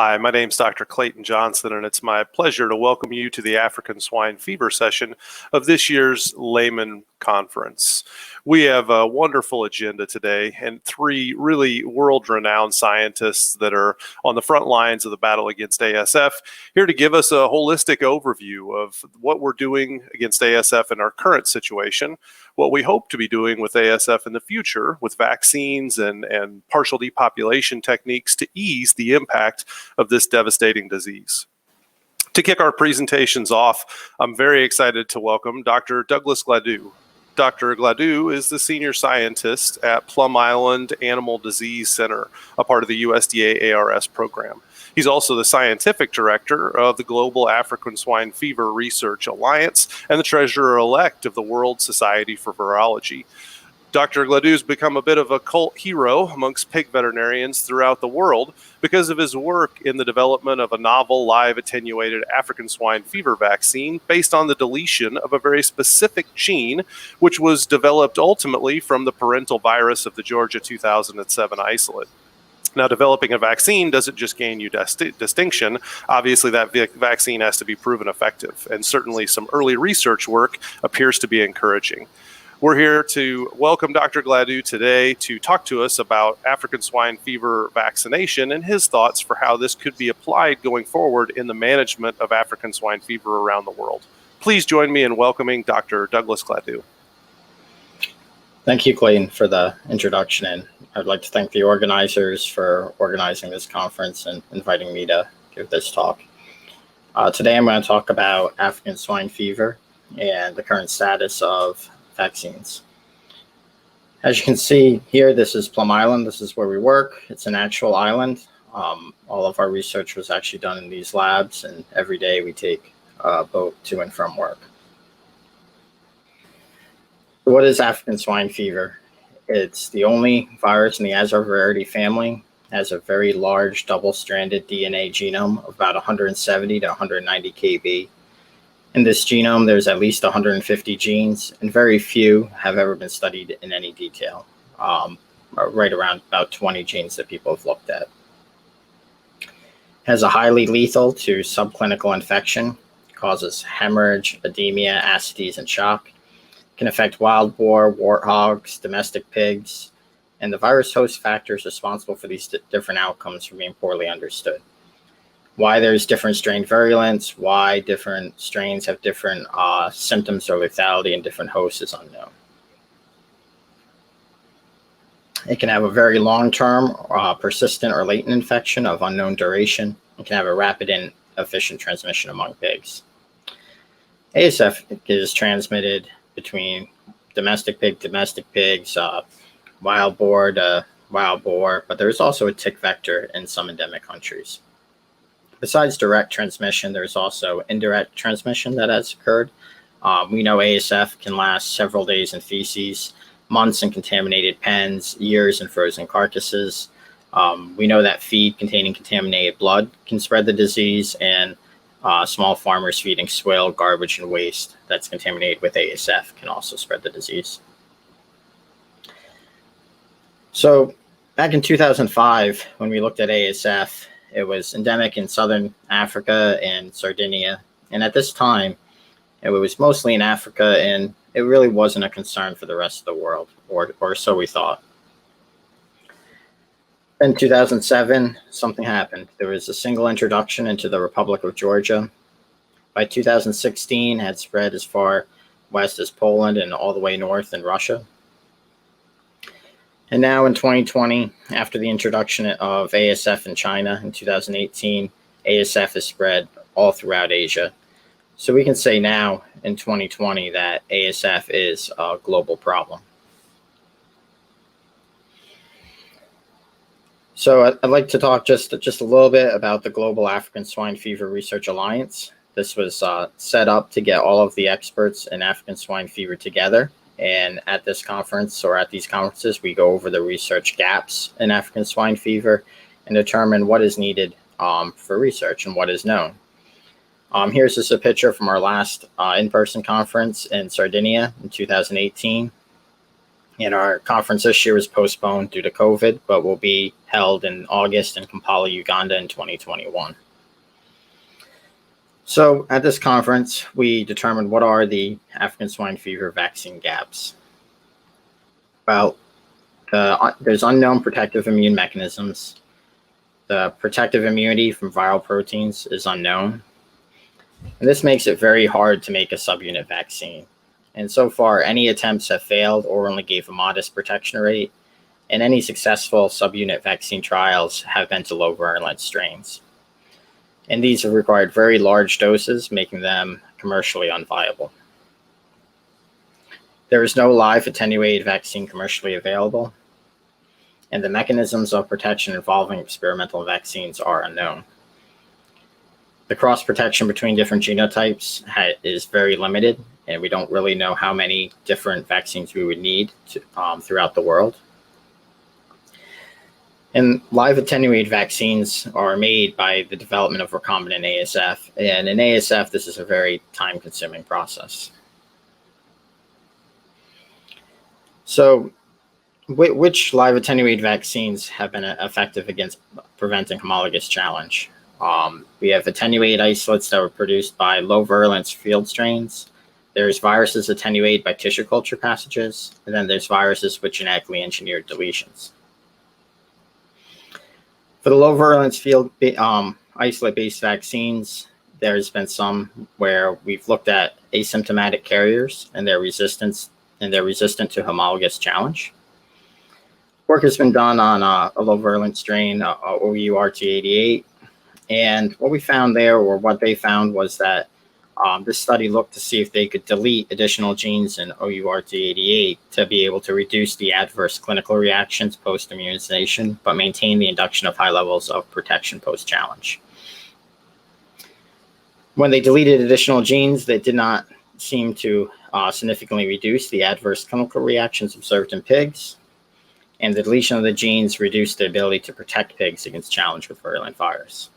Hi, my name's Dr. Clayton Johnson, and it's my pleasure to welcome you to the African swine fever session of this year's Layman Conference. We have a wonderful agenda today and three really world-renowned scientists that are on the front lines of the battle against ASF, here to give us a holistic overview of what we're doing against ASF in our current situation, what we hope to be doing with ASF in the future with vaccines and partial depopulation techniques to ease the impact of this devastating disease. To kick our presentations off, I'm very excited to welcome Dr. Douglas Gladue. Dr. Gladue is the senior scientist at Plum Island Animal Disease Center, a part of the USDA ARS program. He's also the scientific director of the Global African Swine Fever Research Alliance and the treasurer-elect of the World Society for Virology. Dr. Gladue's become a bit of a cult hero amongst pig veterinarians throughout the world because of his work in the development of a novel live attenuated African swine fever vaccine based on the deletion of a very specific gene, which was developed ultimately from the parental virus of the Georgia 2007 isolate. Now, developing a vaccine doesn't just gain you distinction. Obviously, that vaccine has to be proven effective, and certainly some early research work appears to be encouraging. We're here to welcome Dr. Gladue today to talk to us about African swine fever vaccination and his thoughts for how this could be applied going forward in the management of African swine fever around the world. Please join me in welcoming Dr. Douglas Gladue. Thank you, Clayton, for the introduction, and I'd like to thank the organizers for organizing this conference and inviting me to give this talk. Today I'm going to talk about African swine fever and the current status of vaccines. As you can see here, this is Plum Island. This is where we work. It's an actual island. All of our research was actually done in these labs, and every day we take a boat to and from work. What is African swine fever? It's the only virus in the Asarvarity family. It has a very large double-stranded DNA genome of about 170 to 190 kb. In this genome, there's at least 150 genes, and very few have ever been studied in any detail, right around about 20 genes that people have looked at. It has a highly lethal to subclinical infection, causes hemorrhage, edema, ascites, and shock, can affect wild boar, warthogs, domestic pigs, and the virus host factors responsible for these different outcomes remain poorly understood. Why there's different strain virulence, why different strains have different symptoms or lethality in different hosts is unknown. It can have a very long-term, persistent or latent infection of unknown duration. It can have a rapid and efficient transmission among pigs. ASF is transmitted between domestic pigs, wild boar to wild boar, but there's also a tick vector in some endemic countries. Besides direct transmission, there's also indirect transmission that has occurred. We know ASF can last several days in feces, months in contaminated pens, years in frozen carcasses. We know that feed containing contaminated blood can spread the disease, and small farmers feeding swill, garbage, and waste that's contaminated with ASF can also spread the disease. So back in 2005, when we looked at ASF, it was endemic in southern Africa and Sardinia. And at this time, it was mostly in Africa, and it really wasn't a concern for the rest of the world, or so we thought. In 2007, something happened. There was a single introduction into the Republic of Georgia. By 2016, it had spread as far west as Poland and all the way north in Russia. And now in 2020, after the introduction of ASF in China in 2018, ASF is spread all throughout Asia. So we can say now in 2020 that ASF is a global problem. So I'd like to talk just a little bit about the Global African Swine Fever Research Alliance. This was set up to get all of the experts in African swine fever together. And at this conference, or at these conferences, we go over the research gaps in African swine fever and determine what is needed for research and what is known. Here's just a picture from our last in-person conference in Sardinia in 2018. And our conference this year was postponed due to COVID, but will be held in August in Kampala, Uganda in 2021. So at this conference, we determined what are the African swine fever vaccine gaps. Well, there's unknown protective immune mechanisms. The protective immunity from viral proteins is unknown. And this makes it very hard to make a subunit vaccine. And so far, any attempts have failed or only gave a modest protection rate. And any successful subunit vaccine trials have been to low virulence strains. And these have required very large doses, making them commercially unviable. There is no live attenuated vaccine commercially available, and the mechanisms of protection involving experimental vaccines are unknown. The cross protection between different genotypes is very limited, and we don't really know how many different vaccines we would need throughout the world. And live attenuated vaccines are made by the development of recombinant ASF. And in ASF, this is a very time-consuming process. So which live attenuated vaccines have been effective against preventing homologous challenge? We have attenuated isolates that were produced by low virulence field strains. There's viruses attenuated by tissue culture passages, and then there's viruses with genetically engineered deletions. For the low virulence field isolate-based vaccines, there's been some where we've looked at asymptomatic carriers and their resistance, and they're resistant to homologous challenge. Work has been done on a low virulence strain, OURT88, and what we found there, or what they found, was that this study looked to see if they could delete additional genes in OURT88 to be able to reduce the adverse clinical reactions post-immunization, but maintain the induction of high levels of protection post-challenge. When they deleted additional genes, they did not seem to significantly reduce the adverse clinical reactions observed in pigs, and the deletion of the genes reduced the ability to protect pigs against challenge with virulent virus.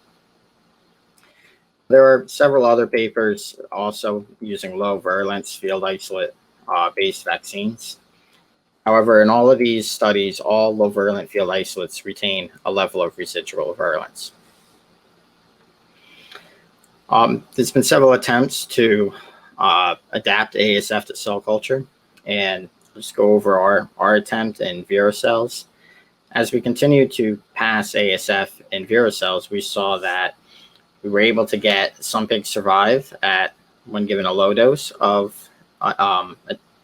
There are several other papers also using low virulence field isolate based vaccines. However, in all of these studies, all low virulent field isolates retain a level of residual virulence. There's been several attempts to adapt ASF to cell culture, and just go over our attempt in Vero cells. As we continue to pass ASF in Vero cells, we saw that we were able to get some pigs survive when given a low dose of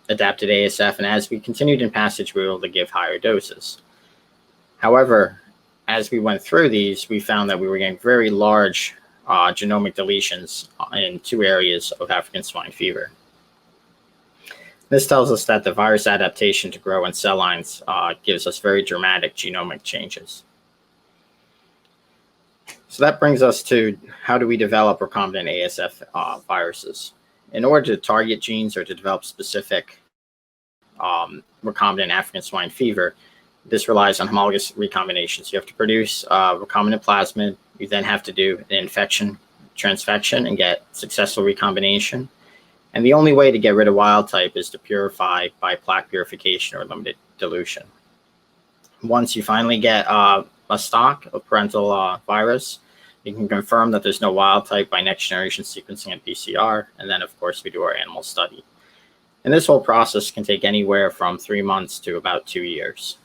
adapted ASF, and as we continued in passage, we were able to give higher doses. However, as we went through these, we found that we were getting very large genomic deletions in 2 areas of African swine fever. This tells us that the virus adaptation to grow in cell lines gives us very dramatic genomic changes. So that brings us to how do we develop recombinant ASF viruses? In order to target genes or to develop specific recombinant African swine fever, this relies on homologous recombinations. You have to produce recombinant plasmid. You then have to do an infection transfection and get successful recombination. And the only way to get rid of wild type is to purify by plaque purification or limited dilution. Once you finally get a stock of parental virus, you can confirm that there's no wild type by next generation sequencing and PCR. And then, of course, we do our animal study. And this whole process can take anywhere from 3 months to about 2 years.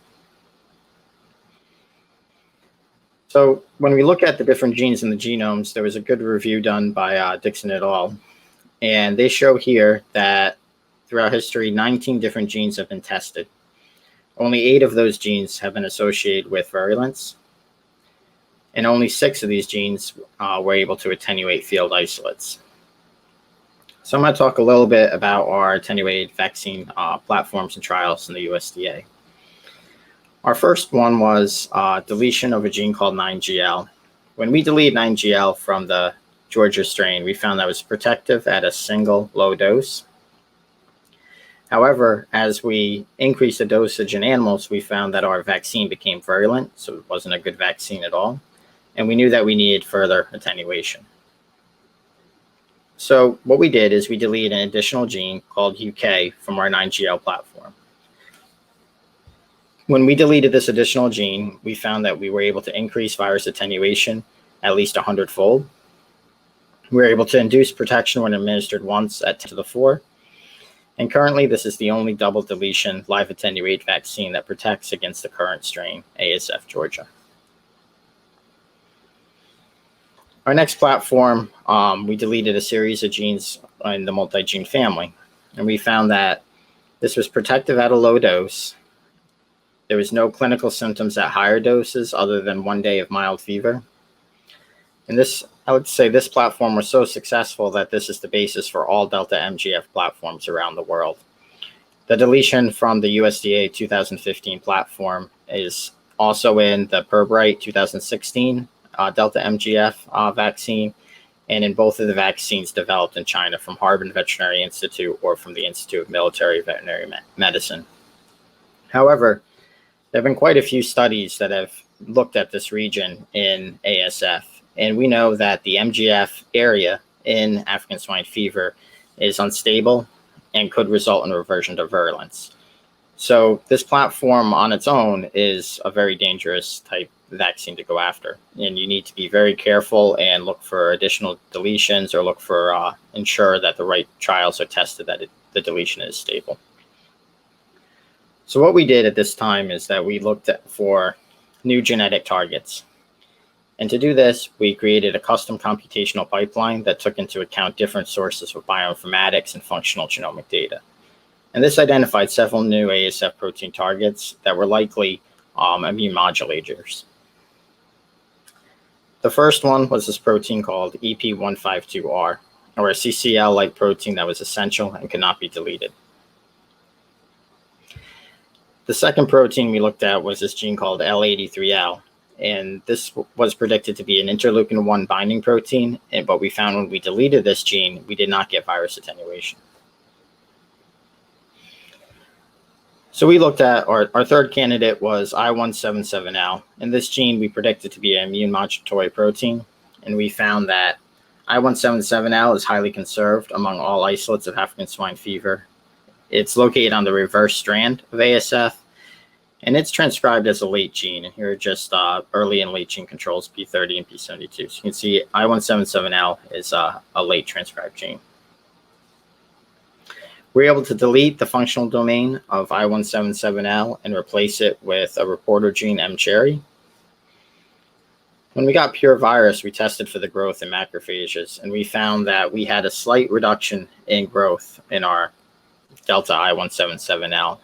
So when we look at the different genes in the genomes, there was a good review done by Dixon et al. And they show here that throughout history, 19 different genes have been tested. Only 8 of those genes have been associated with virulence, and only 6 of these genes were able to attenuate field isolates. So I'm going to talk a little bit about our attenuated vaccine platforms and trials in the USDA. Our first one was deletion of a gene called 9GL. When we deleted 9GL from the Georgia strain, we found that it was protective at a single low dose. However, as we increased the dosage in animals, we found that our vaccine became virulent, so it wasn't a good vaccine at all. And we knew that we needed further attenuation. So what we did is we deleted an additional gene called UK from our 9GL platform. When we deleted this additional gene, we found that we were able to increase virus attenuation at least 100-fold. We were able to induce protection when administered once at 10 to the 4. And currently, this is the only double deletion live attenuate vaccine that protects against the current strain, ASF Georgia. Our next platform, we deleted a series of genes in the multi-gene family. And we found that this was protective at a low dose. There was no clinical symptoms at higher doses other than 1 day of mild fever. And this, I would say this platform was so successful that this is the basis for all Delta MGF platforms around the world. The deletion from the USDA 2015 platform is also in the Pirbright 2016 Delta MGF vaccine, and in both of the vaccines developed in China from Harbin Veterinary Institute or from the Institute of Military Veterinary Medicine. However, there have been quite a few studies that have looked at this region in ASF, and we know that the MGF area in African swine fever is unstable and could result in reversion to virulence. So this platform on its own is a very dangerous type vaccine to go after, and you need to be very careful and look for additional deletions or look for ensure that the right trials are tested that the deletion is stable. So what we did at this time is that we looked for new genetic targets. And to do this, we created a custom computational pipeline that took into account different sources of bioinformatics and functional genomic data. And this identified several new ASF protein targets that were likely immune modulators. The first one was this protein called EP152R, or a CCL-like protein that was essential and could not be deleted. The second protein we looked at was this gene called L83L, and this was predicted to be an interleukin-1 binding protein, but we found when we deleted this gene, we did not get virus attenuation. So we looked at our third candidate was I177L, and this gene we predicted to be an immune modulatory protein, and we found that I177L is highly conserved among all isolates of African swine fever. It's located on the reverse strand of ASF, and it's transcribed as a late gene. And here are just early and late gene controls, P30 and P72. So you can see I177L is a late transcribed gene. We're able to delete the functional domain of I177L and replace it with a reporter gene mCherry. When we got pure virus, we tested for the growth in macrophages, and we found that we had a slight reduction in growth in our Delta I177L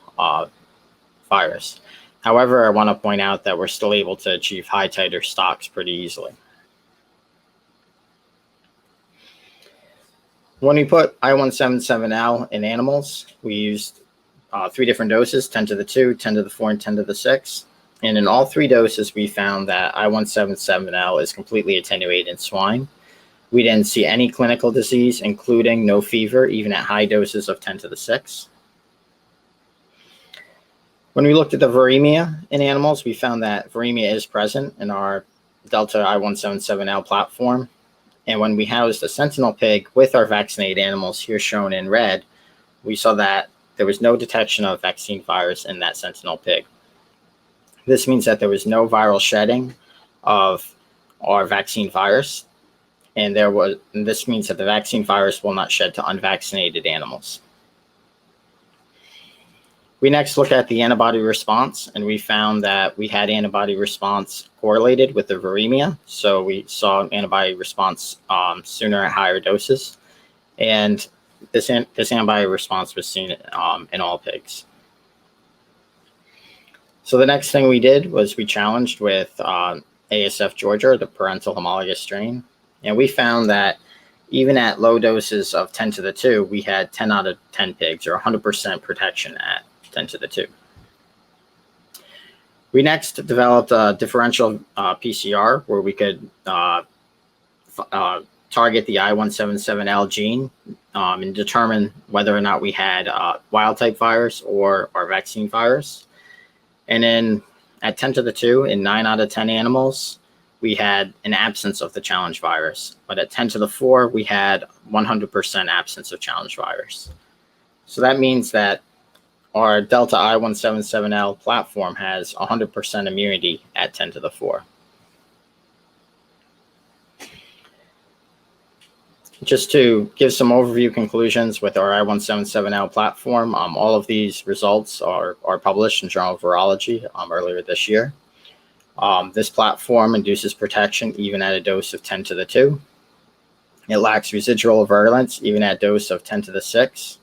virus. However, I want to point out that we're still able to achieve high titer stocks pretty easily. When we put I177L in animals, we used 3 different doses, 10 to the 2, 10 to the 4, and 10 to the 6. And in all 3 doses, we found that I177L is completely attenuated in swine. We didn't see any clinical disease, including no fever, even at high doses of 10 to the 6. When we looked at the viremia in animals, we found that viremia is present in our Delta I177L platform. And when we housed a sentinel pig with our vaccinated animals, here shown in red, we saw that there was no detection of vaccine virus in that sentinel pig. This means that there was no viral shedding of our vaccine virus, and this means that the vaccine virus will not shed to unvaccinated animals. We next look at the antibody response, and we found that we had antibody response correlated with the viremia. So we saw antibody response sooner at higher doses, and this antibody response was seen in all pigs. So the next thing we did was we challenged with ASF Georgia, the parental homologous strain, and we found that even at low doses of 10 to the 2, we had 10 out of 10 pigs, or 100% protection at 10 to the 2. We next developed a differential PCR where we could target the I177L gene and determine whether or not we had wild type virus or our vaccine virus. And then at 10 to the 2, in 9 out of 10 animals, we had an absence of the challenge virus. But at 10 to the 4, we had 100% absence of challenge virus. So that means that our Delta I-177L platform has 100% immunity at 10 to the 4. Just to give some overview conclusions with our I-177L platform, all of these results are published in Journal of Virology earlier this year. This platform induces protection even at a dose of 10 to the 2. It lacks residual virulence even at a dose of 10 to the 6.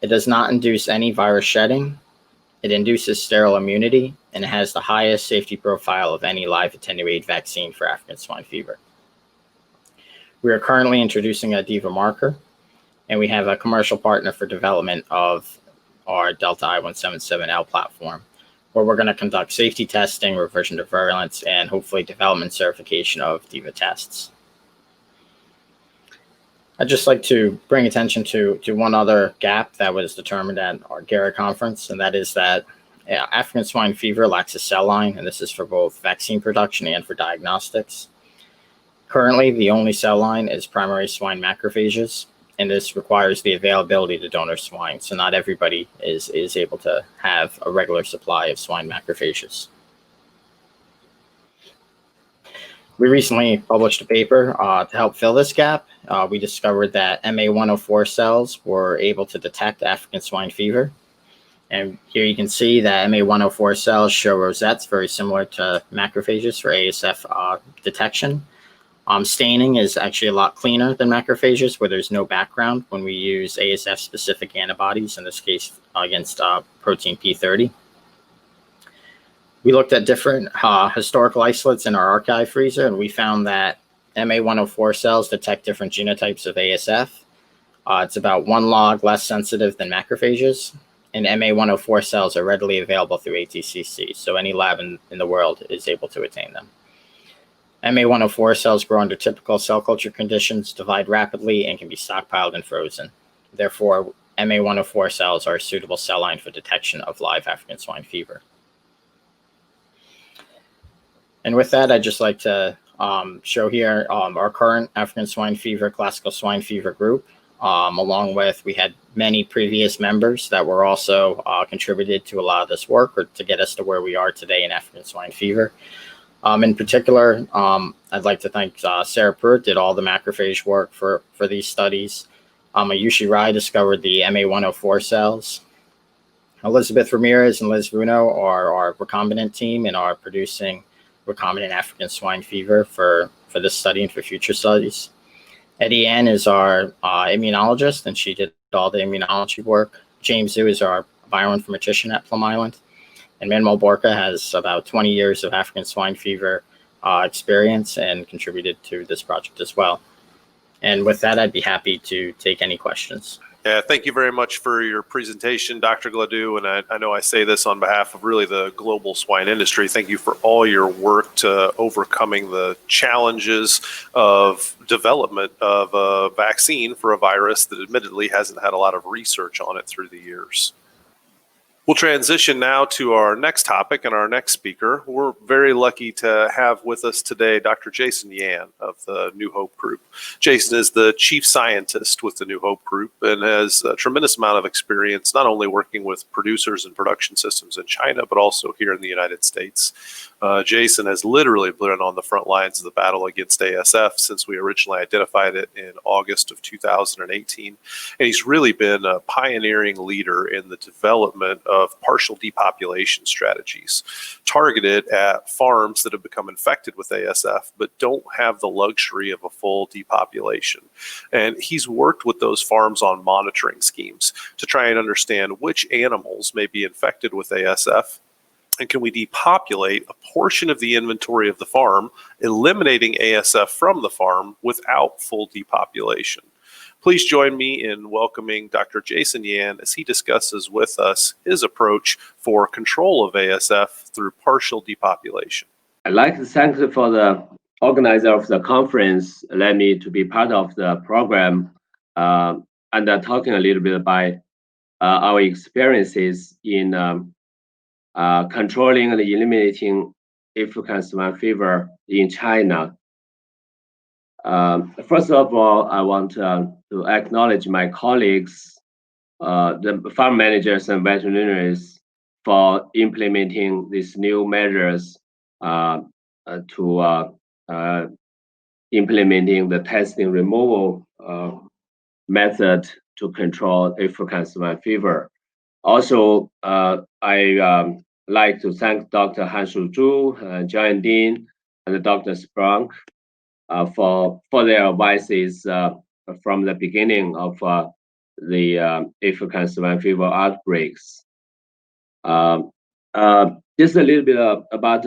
It does not induce any virus shedding. It induces sterile immunity, and it has the highest safety profile of any live attenuated vaccine for African swine fever. We are currently introducing a DIVA marker, and we have a commercial partner for development of our Delta I-177L platform, where we're going to conduct safety testing, reversion to virulence, and hopefully development certification of DIVA tests. I'd just like to bring attention to one other gap that was determined at our GARA conference, and that is that African swine fever lacks a cell line, and this is for both vaccine production and for diagnostics. Currently, the only cell line is primary swine macrophages, and this requires the availability to donor swine, so not everybody is able to have a regular supply of swine macrophages. We recently published a paper to help fill this gap. We discovered that MA104 cells were able to detect African swine fever. And here you can see that MA104 cells show rosettes very similar to macrophages for ASF detection. Staining is actually a lot cleaner than macrophages, where there's no background when we use ASF-specific antibodies, in this case against protein P30. We looked at different historical isolates in our archive freezer, and we found that MA104 cells detect different genotypes of ASF. It's about 1 log less sensitive than macrophages, and MA104 cells are readily available through ATCC, so any lab in the world is able to attain them. MA104 cells grow under typical cell culture conditions, divide rapidly, and can be stockpiled and frozen. Therefore, MA104 cells are a suitable cell line for detection of live African swine fever. And with that, I'd just like to show here our current African swine fever, classical swine fever group, along with, we had many previous members that were also contributed to a lot of this work, or to get us to where we are today in African swine fever. In particular, I'd like to thank Sarah Pruitt, did all the macrophage work for these studies. Ayushi Rai discovered the MA104 cells. Elizabeth Ramirez and Liz Vuno are our recombinant team and are producing recombinant African swine fever for this study and for future studies. Eddie Ann is our immunologist, and she did all the immunology work. James Zhu is our bioinformatician at Plum Island. And Manuel Borca has about 20 years of African swine fever experience and contributed to this project as well. And with that, I'd be happy to take any questions. Yeah, thank you very much for your presentation, Dr. Gladue. And I know I say this on behalf of really the global swine industry. Thank you for all your work to overcoming the challenges of development of a vaccine for a virus that admittedly hasn't had a lot of research on it through the years. We'll transition now to our next topic and our next speaker. We're very lucky to have with us today Dr. Jason Yan of the New Hope Group. Jason is the chief scientist with the New Hope Group and has a tremendous amount of experience not only working with producers and production systems in China, but also here in the United States. Jason has literally been on the front lines of the battle against ASF since we originally identified it in August of 2018. And he's really been a pioneering leader in the development of partial depopulation strategies targeted at farms that have become infected with ASF but don't have the luxury of a full depopulation. And he's worked with those farms on monitoring schemes to try and understand which animals may be infected with ASF, and can we depopulate a portion of the inventory of the farm, eliminating ASF from the farm without full depopulation. Please join me in welcoming Dr. Jason Yan as he discusses with us his approach for control of ASF through partial depopulation. I'd like to thank for the organizer of the conference, let me to be part of the program and talking a little bit about our experiences in controlling and eliminating African swine fever in China. First of all, I want to acknowledge my colleagues the farm managers and veterinarians for implementing these new measures to implementing the testing removal method to control African swine fever. Also, I like to thank Dr. Hanshu Zhu, John Dean, and Dr. Sprunk for their advices from the beginning of the African swine fever outbreaks. Just a little bit about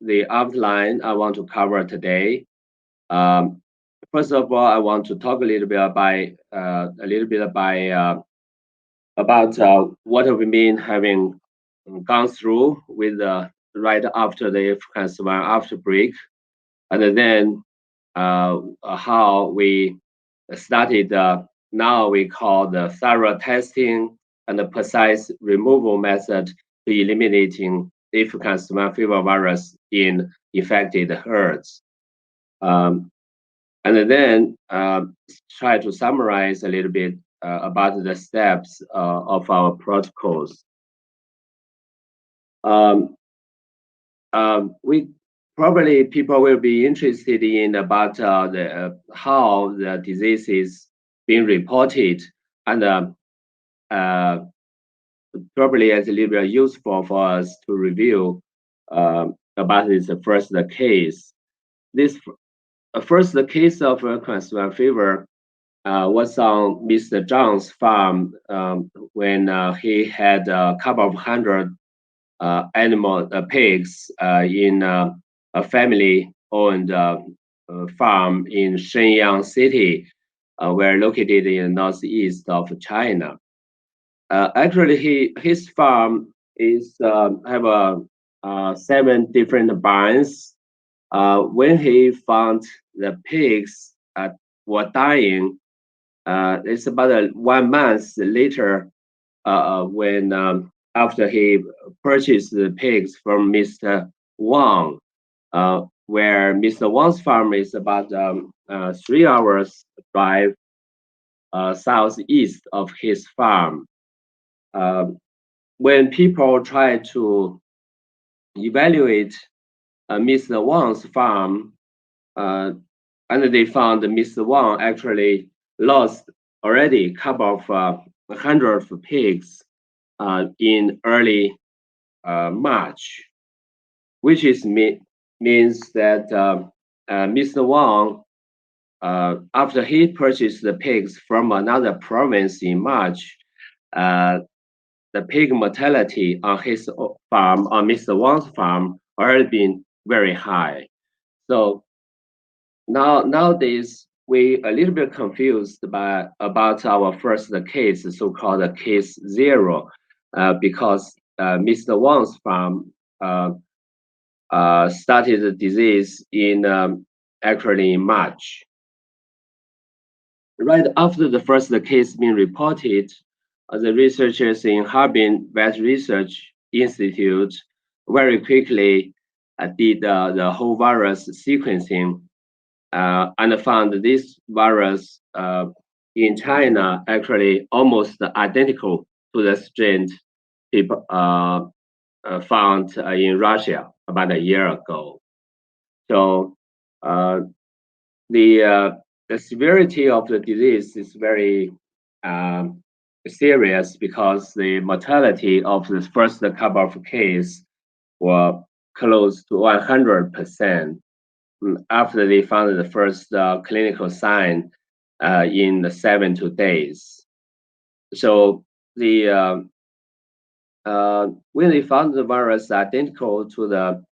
the outline I want to cover today. First of all, I want to talk a little bit about what have we been having gone through with right after the African swine outbreak, and then how we started. Now we call the thorough testing and the precise removal method to eliminating African swine fever virus in infected herds. And then try to summarize a little bit about the steps of our protocols. We probably people will be interested in about how the disease is being reported, and probably it's a little bit useful for us to review about this first case. This first case of African swine fever was on Mr. Zhang's farm when he had a couple of hundred pigs in a family-owned farm in Shenyang City, where located in the northeast of China. Actually, his farm is have 7 different barns. When he found the pigs were dying, it's about 1 month later when after he purchased the pigs from Mr. Wang, where Mr. Wang's farm is about 3 hours drive southeast of his farm. When people try to evaluate Mr. Wang's farm, and they found Mr. Wang actually lost already a couple of 100 pigs in early March, which is means that Mr. Wang, after he purchased the pigs from another province in March, the pig mortality on his farm, on Mr. Wang's farm, already been very high. So nowadays we a little bit confused about our first case, so-called case 0, because Mr. Wang's farm started the disease in actually in March. Right after the first case being reported, the researchers in Harbin Vet Research Institute very quickly did the whole virus sequencing and found this virus in China actually almost identical to the strain people found in Russia about a year ago. So the severity of the disease is very serious because the mortality of the first couple of cases were close to 100% after they found the first clinical sign in the 7 days. So the when they found the virus identical to the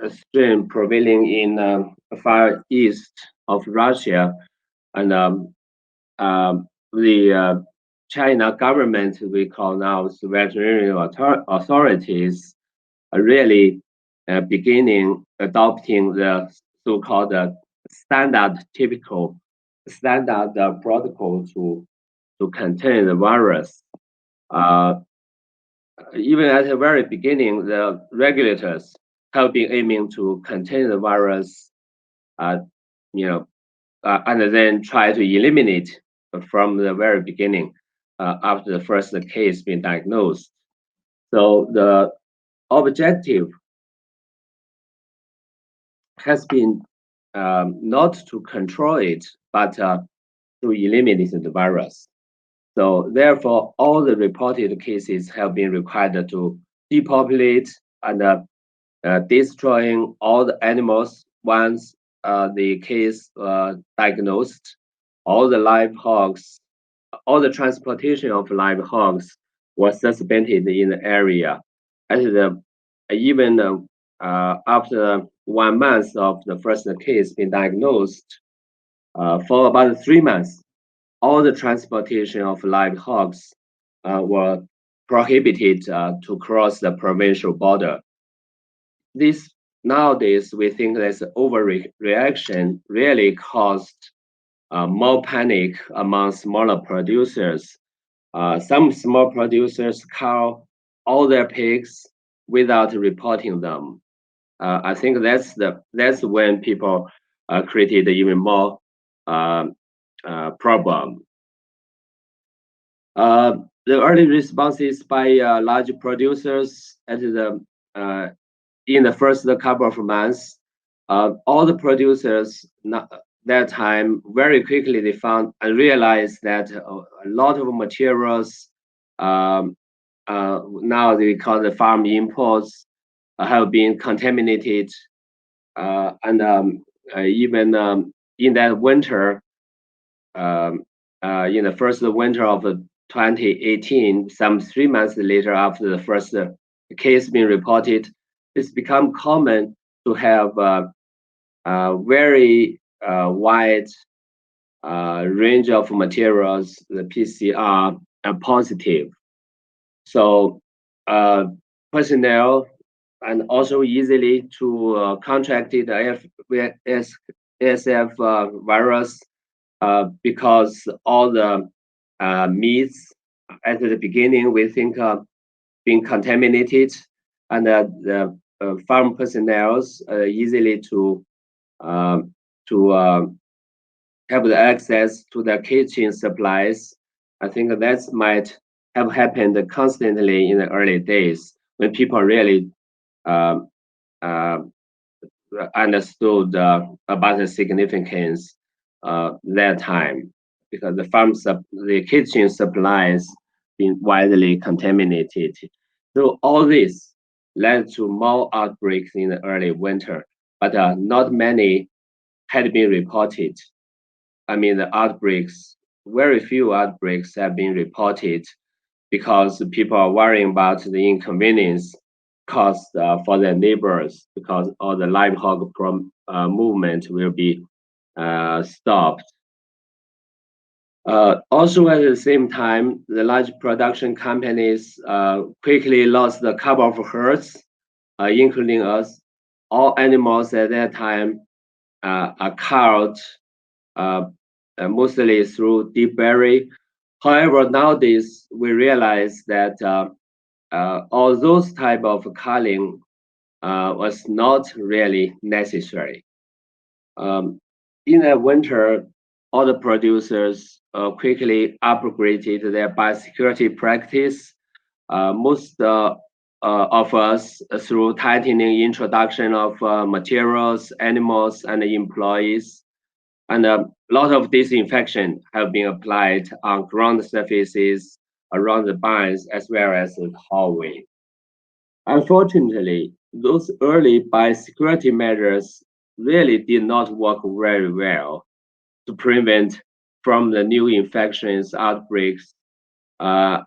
strain prevailing in far east of Russia, and the China government, we call now the veterinary authorities, are really beginning adopting the so-called standard protocol to contain the virus. Even at the very beginning, the regulators have been aiming to contain the virus, and then try to eliminate from the very beginning. after the first case being diagnosed. So the objective has been not to control it, but to eliminate the virus. So therefore, all the reported cases have been required to depopulate and destroying all the animals once the case diagnosed. All the live hogs, all the transportation of live hogs was suspended in the area. And even after 1 month of the first case being diagnosed, for about 3 months, all the transportation of live hogs were prohibited to cross the provincial border. This nowadays we think this overreaction really caused more panic among smaller producers. Some small producers cull all their pigs without reporting them. I think that's when people created even more problem. The early responses by large producers at the in the first couple of months, all the producers that time very quickly they found and realized that a lot of materials now they call the farm imports have been contaminated, and even in that winter, in the first winter of 2018, some 3 months later after the first case being reported, it's become common to have very wide range of materials, the PCR positive. So personnel and also easily to contracted ASF virus because all the meats at the beginning we think being contaminated, and the farm personnel easily to have the access to the kitchen supplies. I think that might have happened constantly in the early days when people really understood about the significance that time, because the kitchen supplies been widely contaminated. So all this led to more outbreaks in the early winter, but not many had been reported. I mean, the outbreaks, very few outbreaks have been reported because people are worrying about the inconvenience caused for their neighbors, because all the live hog movement will be stopped. Also, at the same time, the large production companies quickly lost a couple of herds, including us. All animals at that time are culled mostly through deep bury. However, nowadays we realize that all those type of culling was not really necessary. In the winter, all the producers quickly upgraded their biosecurity practice. Most of us through tightening introduction of materials, animals, and employees. And a lot of disinfection have been applied on ground surfaces around the barns as well as the hallway. Unfortunately, those early biosecurity measures really did not work very well to prevent from the new infections outbreaks. And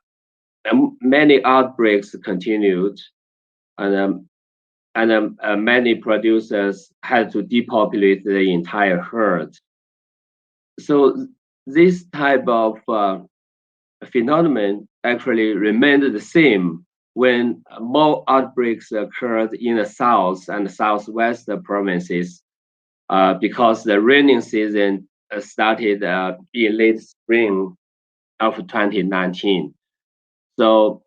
many outbreaks continued, and many producers had to depopulate the entire herd. So this type of phenomenon actually remained the same when more outbreaks occurred in the south and southwest provinces, because the raining season started in late spring of 2019. So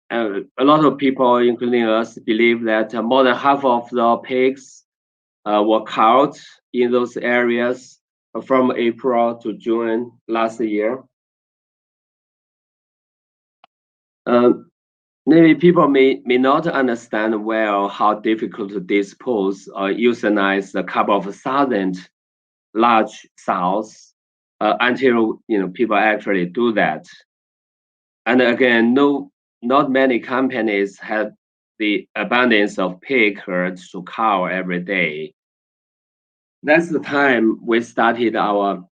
a lot of people, including us, believe that more than half of the pigs were caught in those areas from April to June last year. Maybe people may not understand well how difficult to dispose or euthanize a couple of thousand large sows until people actually do that. And again, not many companies have the abundance of pig herds to cow every day. That's the time we started our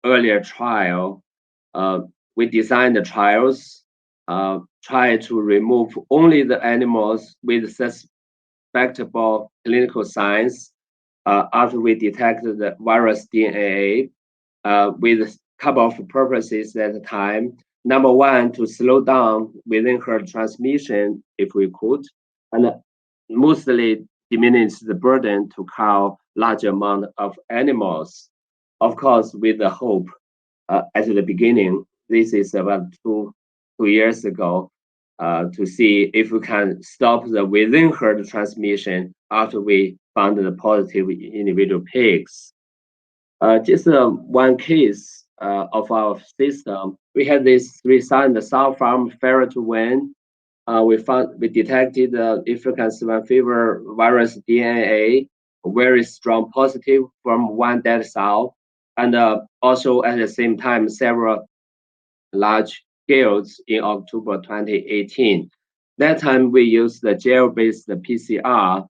earlier trial. We designed the trials, try to remove only the animals with suspectable clinical signs after we detected the virus DNA with a couple of purposes at the time. Number one, to slow down within herd transmission if we could, and mostly diminish the burden to cow large amount of animals. Of course, with the hope at the beginning, this is about two years ago, to see if we can stop the within herd transmission after we found the positive individual pigs. Just one case of our system, we had this 3,000 sow farm ferret wen. We detected African swine fever virus DNA, very strong positive from one dead sow, and also at the same time several large scales in October 2018. That time we used the gel-based PCR.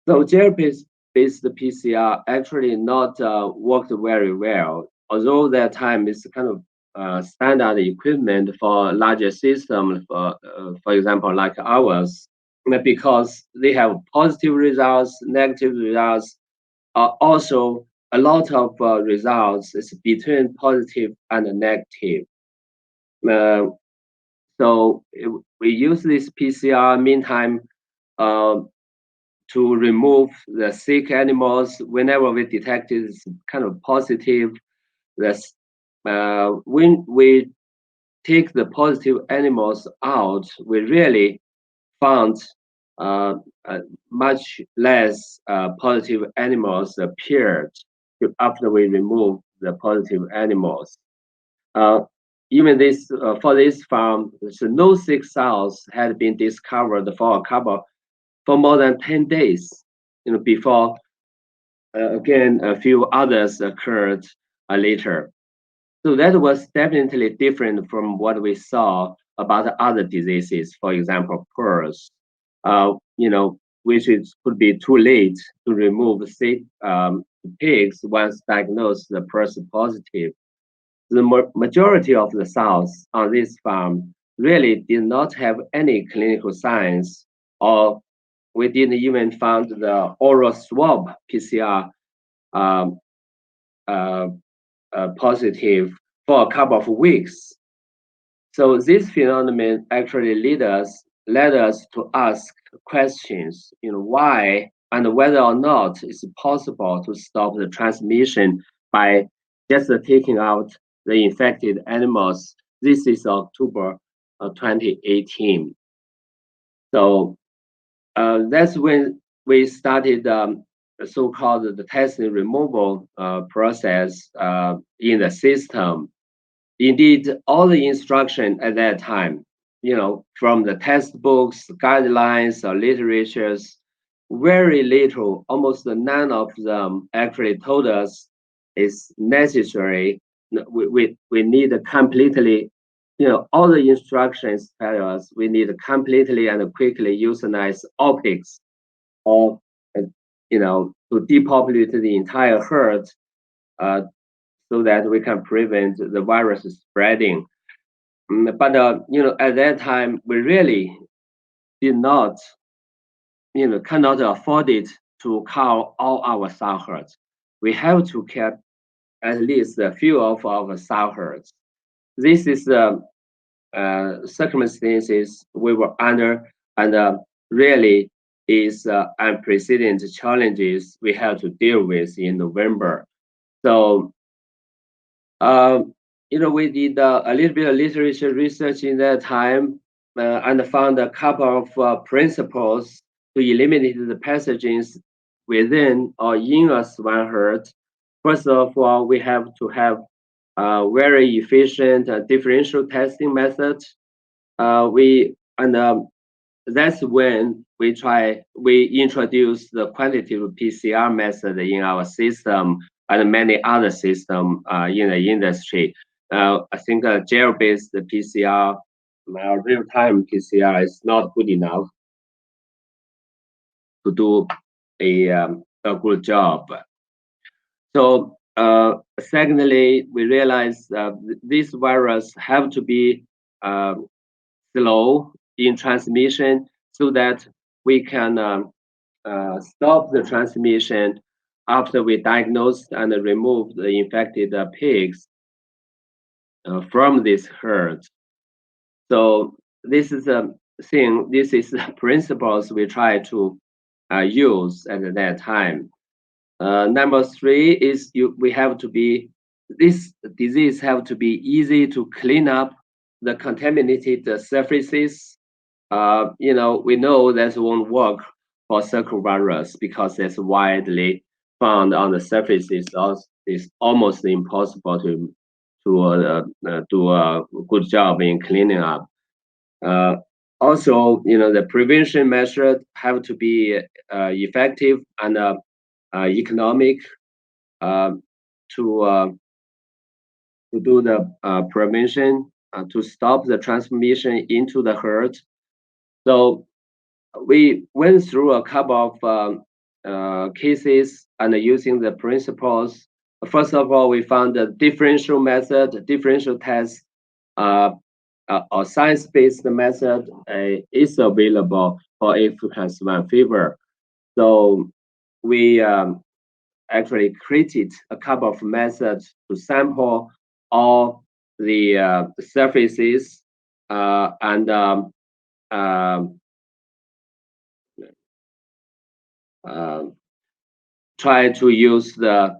So gel-based PCR actually not worked very well, although that time is kind of standard equipment for larger systems, for example, like ours, because they have positive results, negative results, also a lot of results is between positive and negative. So we use this PCR meantime to remove the sick animals whenever we detected it's kind of positive. When we take the positive animals out, we really found much less positive animals appeared after we removed the positive animals. Even this for this farm, so no sick sows had been discovered for more than 10 days, before again a few others occurred later. So that was definitely different from what we saw about other diseases, for example, PRRS, which could be too late to remove sick pigs once diagnosed the PRRS positive. The majority of the sows on this farm really did not have any clinical signs, or we didn't even find the oral swab PCR positive for a couple of weeks. So this phenomenon actually led us to ask questions, why and whether or not it's possible to stop the transmission by just taking out the infected animals. This is October 2018. So that's when we started the so-called the testing removal process in the system. Indeed, all the instruction at that time, from the textbooks, guidelines, or literatures, very little, almost none of them actually told us it's necessary. We need completely, all the instructions tell us we need completely and quickly euthanize all pigs, or, to depopulate the entire herd, so that we can prevent the virus spreading. But at that time, we really did not, cannot afford it to cow all our sow herds. We have to keep at least a few of our sow herds. This is the circumstances we were under, and really is unprecedented challenges we had to deal with in November. So, we did a little bit of literature research in that time, and found a couple of principles to eliminate the pathogens within or in a swine herd. First of all, we have to have a very efficient differential testing method. that's when we introduced the quantitative PCR method in our system and many other systems in the industry. I think gel-based PCR, real-time PCR is not good enough to do a good job. So secondly, we realized this virus have to be slow in transmission so that we can stop the transmission after we diagnose and remove the infected pigs from this herd. So this is a thing, this is the principles we try to use at that time. Number three is this disease have to be easy to clean up the contaminated surfaces. We know that won't work for circovirus because it's widely found on the surfaces. It's almost impossible to do a good job in cleaning up. Also, the prevention measures have to be effective and economic to do the prevention to stop the transmission into the herd. So we went through a couple of cases and using the principles. First of all, we found a differential method, differential test, a science-based method is available for African swine fever. So we actually created a couple of methods to sample all the surfaces and try to use the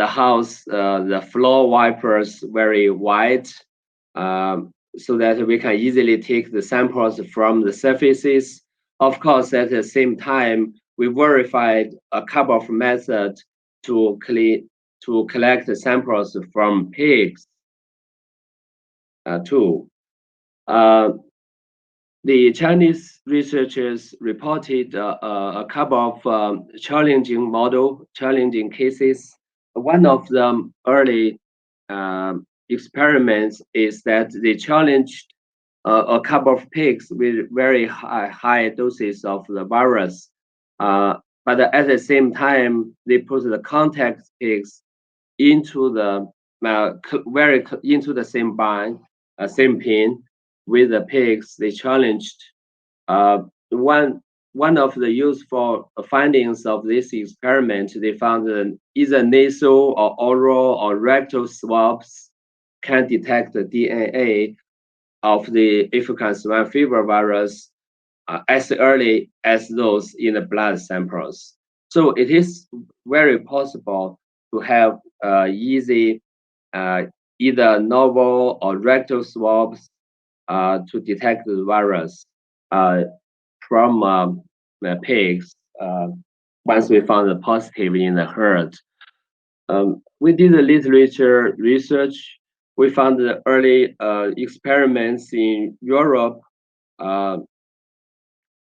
house, the floor wipers very wide, so that we can easily take the samples from the surfaces. Of course, at the same time, we verified a couple of methods to collect the samples from pigs too. The Chinese researchers reported a couple of challenging cases. One of them early experiments is that they challenged a couple of pigs with very high doses of the virus. But at the same time, they put the contact pigs into the into the same barn, same pen with the pigs. They challenged. One of the useful findings of this experiment, they found that either nasal or oral or rectal swabs can detect the DNA of the African swine fever virus as early as those in the blood samples. So it is very possible to have easy either novel or rectal swabs to detect the virus from the pigs once we found the positive in the herd. We did the literature research. We found the early experiments in Europe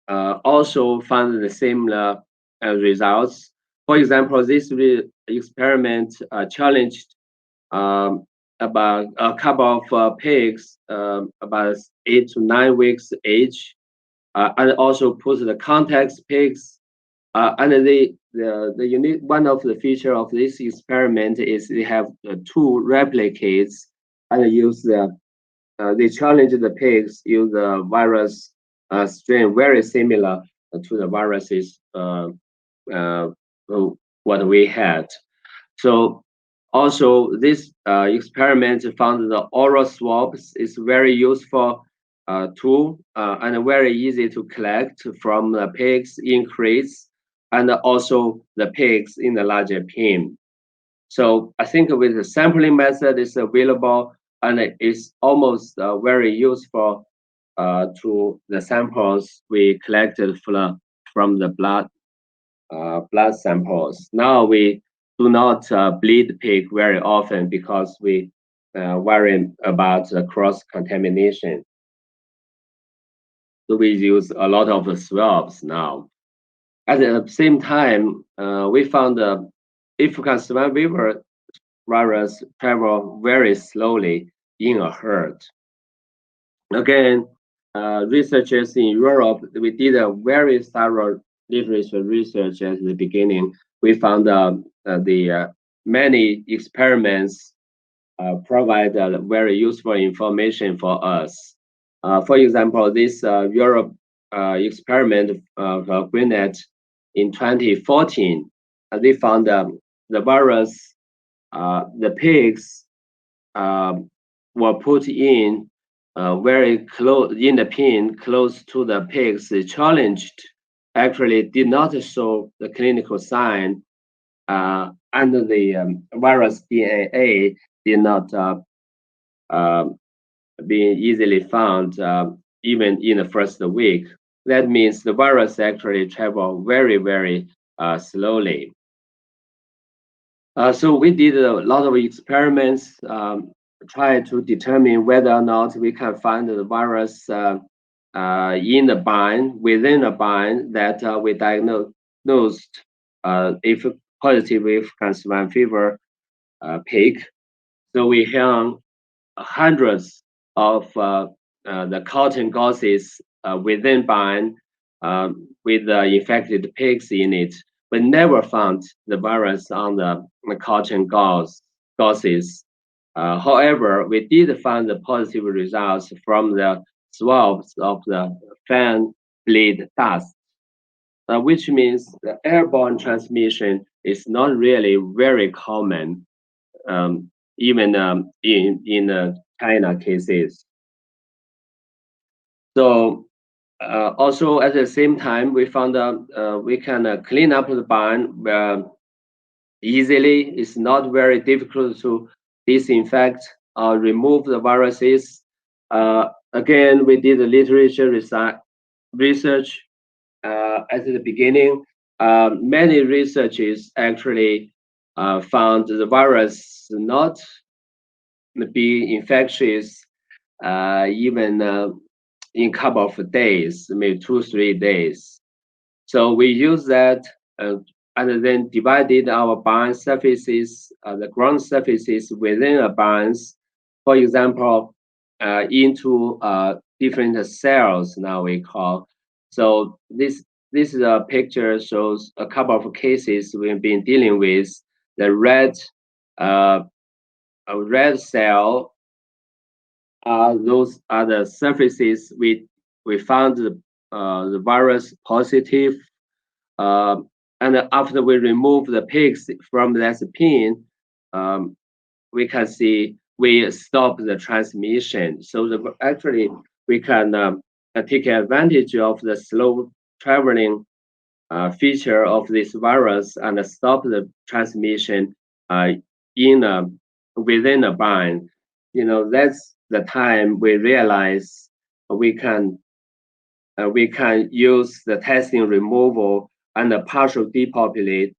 also found the similar results. For example, this experiment challenged about a couple of pigs about 8 to 9 weeks age, and also put the contact pigs. And the unique one of the feature of this experiment is they have 2 replicates and use they challenge the pigs use the virus strain very similar to the viruses what we had. So also this experiment found the oral swabs is very useful tool and very easy to collect from the pigs in crates and also the pigs in the larger pen. So I think with the sampling method is available and it is almost very useful to the samples we collected from the blood samples. Now we do not bleed pig very often because we worry about the cross contamination. So we use a lot of the swabs now. At the same time, we found the African swine fever virus travel very slowly in a herd. Again, researchers in Europe, we did a very thorough literature research at the beginning. We found many experiments provide very useful information for us. For example, this Europe experiment of Gwinnett in 2014, they found the virus, the pigs were put in very close in the pen, close to the pigs challenged, actually did not show the clinical sign, and the virus DNA did not be easily found even in the first week. That means the virus actually travel very, very slowly. So we did a lot of experiments, try to determine whether or not we can find the virus in the bind, within a bind that we diagnosed if positive with swine fever pig. So we hung hundreds of the cotton gauzes within bind with the infected pigs in it, but never found the virus on the cotton gauzes. However, we did find the positive results from the swabs of the fan bleed dust, which means the airborne transmission is not really very common, even in the China cases. So also at the same time, we found out we can clean up the barn easily. It's not very difficult to disinfect or remove the viruses. Again, we did the literature research at the beginning. Many researchers actually found the virus not be infectious even in a couple of days, maybe 2-3 days. So we use that and then divided our barn surfaces, the ground surfaces within a barns, for example, into different cells now we call. So this is a picture shows a couple of cases we've been dealing with. The red cell, those are the surfaces we found the virus positive, and after we remove the pigs from that pen, we can see we stop the transmission. So actually we can take advantage of the slow traveling feature of this virus and stop the transmission within a bind. You know, that's the time we realize we can use the testing removal and the partial depopulate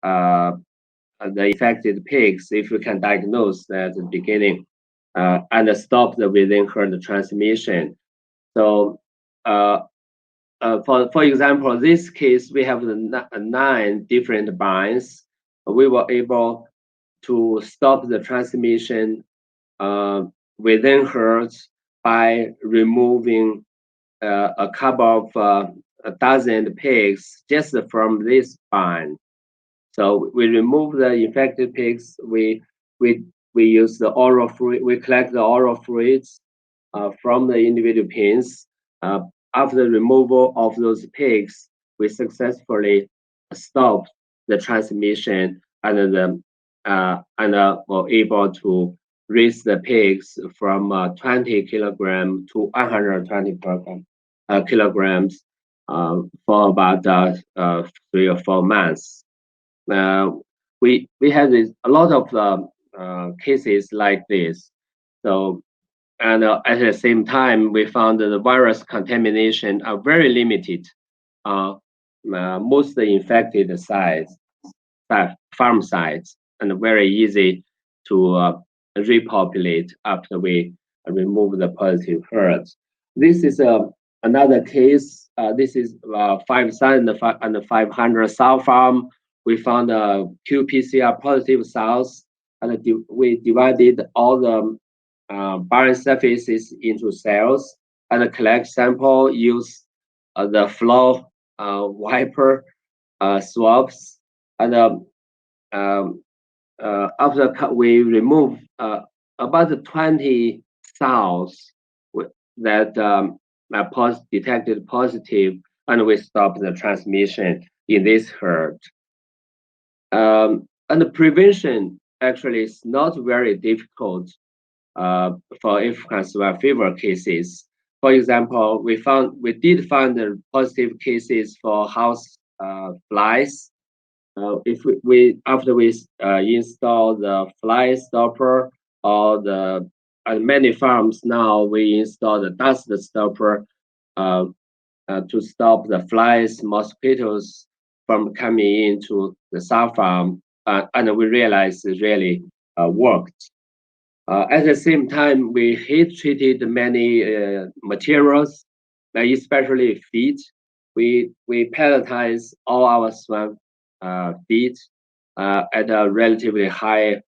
the infected pigs if we can diagnose that at the beginning and stop the within herd transmission. So for example, this case, we have 9 different binds. We were able to stop the transmission within herds by removing a couple of a dozen pigs just from this bind. So we remove the infected pigs. We use the oral fluid. We collect the oral fluids from the individual pens. After the removal of those pigs, we successfully stopped the transmission and were able to raise the pigs from 20 kilograms to 120 kilograms for about 3 or 4 months. We had a lot of cases like this. So, and at the same time, we found that the virus contamination are very limited. Most infected sites, farm sites, and very easy to repopulate after we remove the positive herds. This is a Another case, this is 5,500 sow farm. We found qPCR positive cells, and we divided all the barn surfaces into cells and collect sample, use the flow wiper swabs, and after we remove about 20 cells that detected positive, and we stopped the transmission in this herd. And the prevention actually is not very difficult for African swine fever cases. For example, we did find the positive cases for house flies. If after we install the fly stopper, or the many farms now we install the dust stopper to stop the flies, mosquitoes from coming into the sow farm, and we realized it really worked. At the same time, we heat treated many materials, especially feed. We pelletize all our swine feed at a relatively high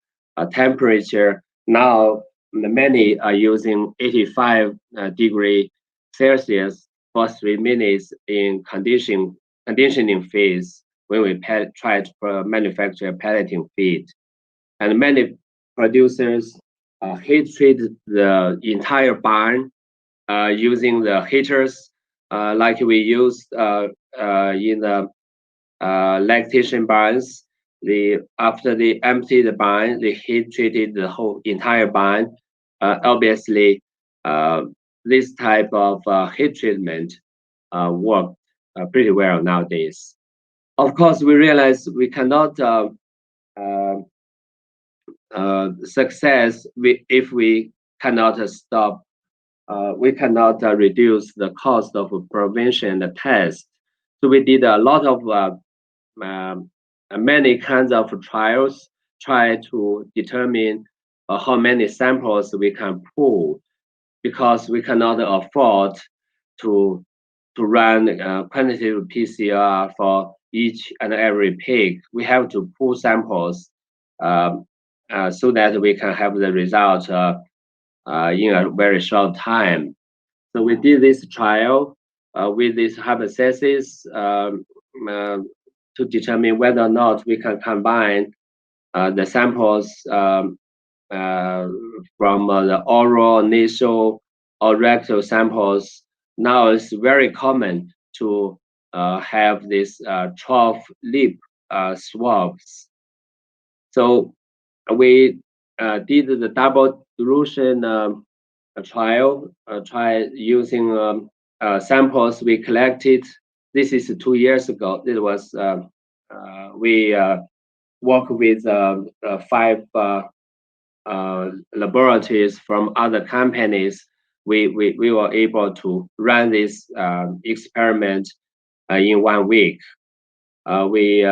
temperature. Now, many are using 85 degree Celsius for 3 minutes in conditioning phase when we try to manufacture pelleting feed. And many producers heat treat the entire barn using the heaters like we used in the lactation barns. After they empty the barn, they heat treated the whole entire barn. Obviously, this type of heat treatment worked pretty well nowadays. Of course, we realize we cannot success if we cannot stop. We cannot reduce the cost of prevention test. So we did a lot of many kinds of trials, try to determine how many samples we can pull, because we cannot afford to run quantitative PCR for each and every pig. We have to pull samples so that we can have the result in a very short time. So we did this trial with this hypothesis to determine whether or not we can combine the samples from the oral, nasal, or rectal samples. Now it's very common to have this 12 lip swabs. So we did the double dilution trial, try using samples we collected. This is 2 years ago. It was we work with 5 laboratories from other companies. We were able to run this experiment in 1 week. We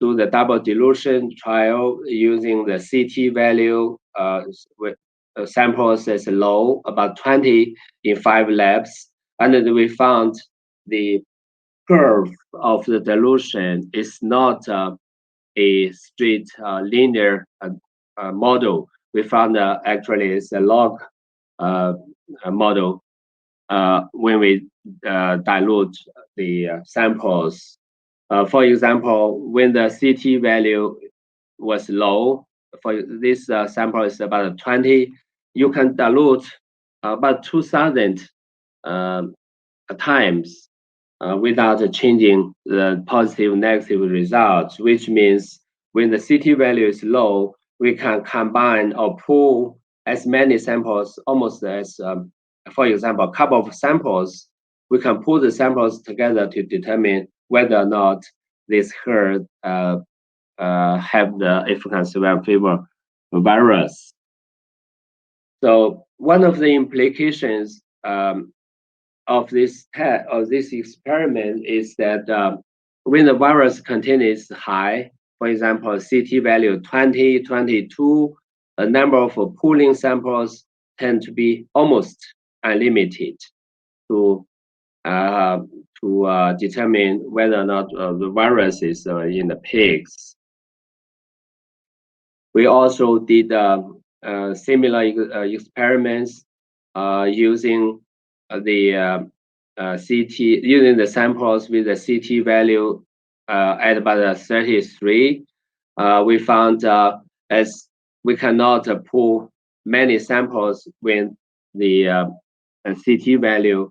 do the double dilution trial using the CT value with samples as low, about 20 in 5 labs, and then we found the curve of the dilution is not a straight linear model. We found actually it's a log model when we dilute the samples. For example, when the CT value was low, for this sample is about 20, you can dilute about 2,000 times without changing the positive negative results, which means when the CT value is low, we can combine or pull as many samples, almost as, for example, a couple of samples. We can pull the samples together to determine whether or not this herd have the African swine fever virus. So one of the implications of this experiment is that when the virus content is high, for example, CT value 20, 22, a number of pooling samples tend to be almost unlimited. to determine whether or not the virus is in the pigs. We also did similar experiments using the CT, using the samples with the CT value at about 33. We found as we cannot pull many samples when the CT value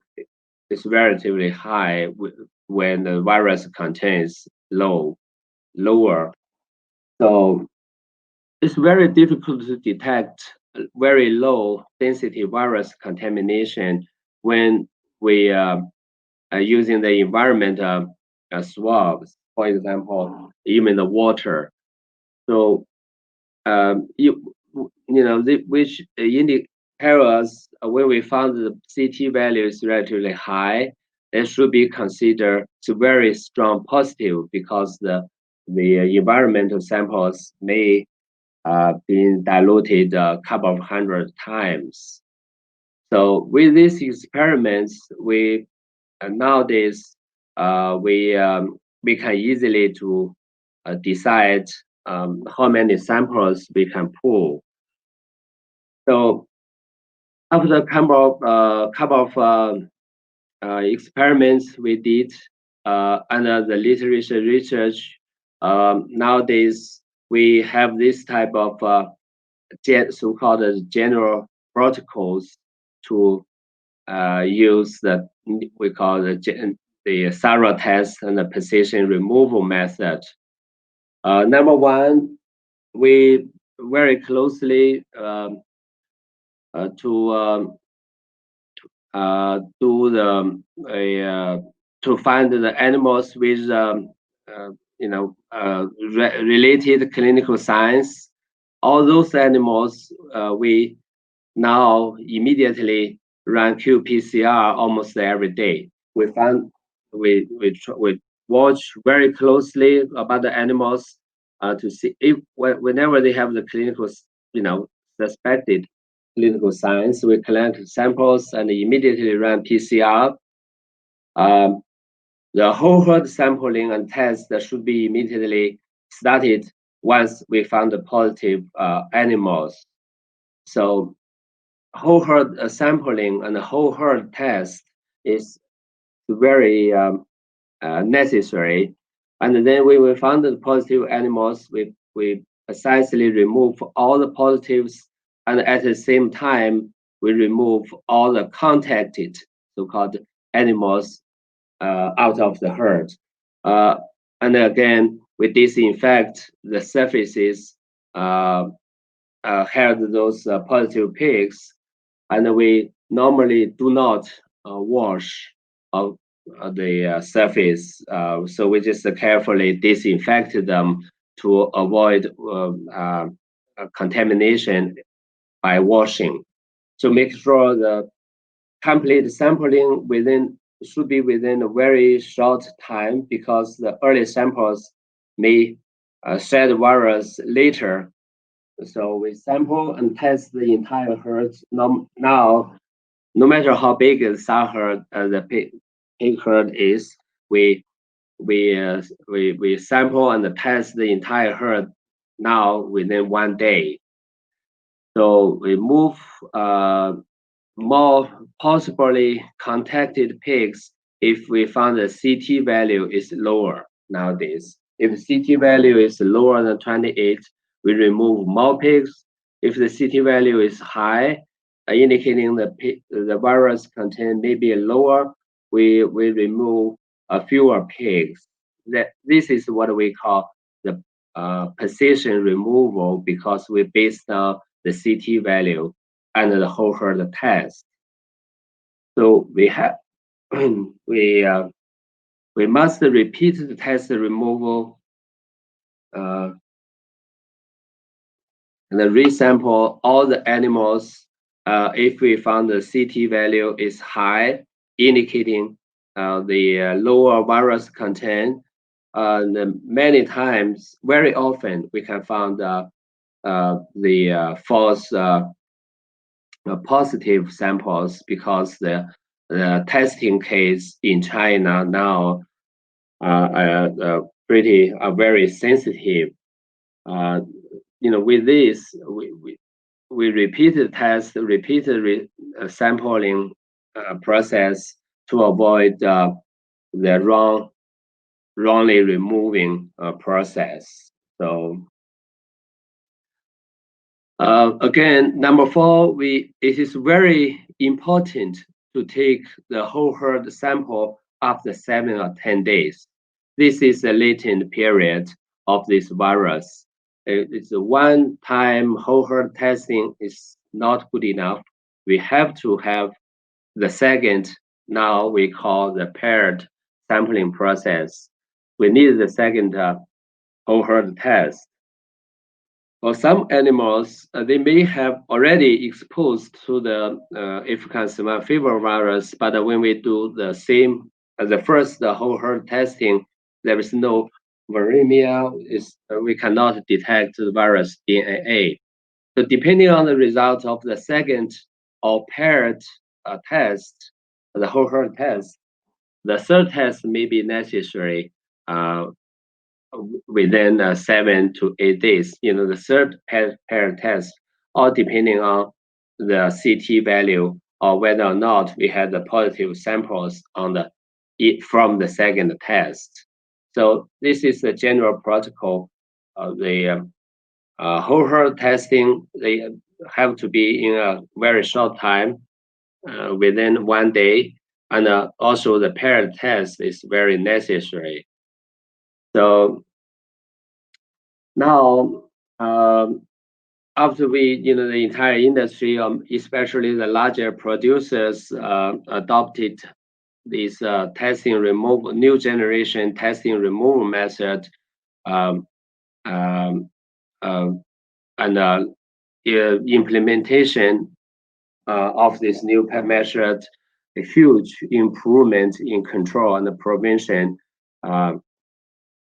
is relatively high when the virus contains lower. So it's very difficult to detect very low density virus contamination when we are using the environment swabs, for example, even the water. So which tell us when we found the CT value is relatively high, it should be considered a very strong positive because the environmental samples may been diluted a couple of hundred times. So with these experiments, we nowadays we can easily to decide how many samples we can pull. So after a couple of experiments we did under the literature research, nowadays we have this type of so-called general protocols to use the we call the thorough test and the position removal method. Number one, we very closely to find the animals with related clinical signs. All those animals we now immediately run qPCR almost every day. We watch very closely about the animals to see if whenever they have the clinical, suspected clinical signs, we collect samples and immediately run PCR. The whole herd sampling and test should be immediately started once we found the positive animals. So whole herd sampling and the whole herd test is very necessary. And then when we found the positive animals, we precisely remove all the positives, and at the same time, we remove all the contacted so-called animals out of the herd. And again, we disinfect the surfaces held those positive pigs, and we normally do not wash the surface. So we just carefully disinfect them to avoid contamination by washing. So make sure the complete sampling should be within a very short time, because the early samples may shed virus later. So we sample and test the entire herd. Now, no matter how big the sow herd, the pig herd is, we sample and test the entire herd now within 1 day. So we move more possibly contacted pigs if we found the CT value is lower nowadays. If CT value is lower than 28, we remove more pigs. If the CT value is high, indicating the virus content may be lower, we remove fewer pigs. This is what we call the position removal, because we based on the CT value and the whole herd test. So we have we must repeat the test removal and resample all the animals if we found the CT value is high, indicating the lower virus content. Many times, very often, we can find the false positive samples, because the the testing case in China now are very sensitive. With this, we repeated test, repeated sampling process to avoid the wrongly removing process. So again, number 4, it is very important to take the whole herd sample after 7 or 10 days. This is the latent period of this virus. It's a one-time whole herd testing is not good enough. We have to have the second, now we call the paired sampling process. We need the second whole herd test. For some animals, they may have already exposed to the African swine fever virus, but when we do the same as the first whole herd testing, there is no viremia. We cannot detect the virus DNA. So depending on the result of the second or paired test, the whole herd test, the third test may be necessary within 7 to 8 days. The third pair test, all depending on the CT value or whether or not we had the positive samples from the second test. So this is the general protocol of the whole herd testing. They have to be in a very short time, within 1 day, and also the paired test is very necessary. So now, after the entire industry, especially the larger producers, adopted this new generation testing removal method, and implementation of this new method, a huge improvement in control and prevention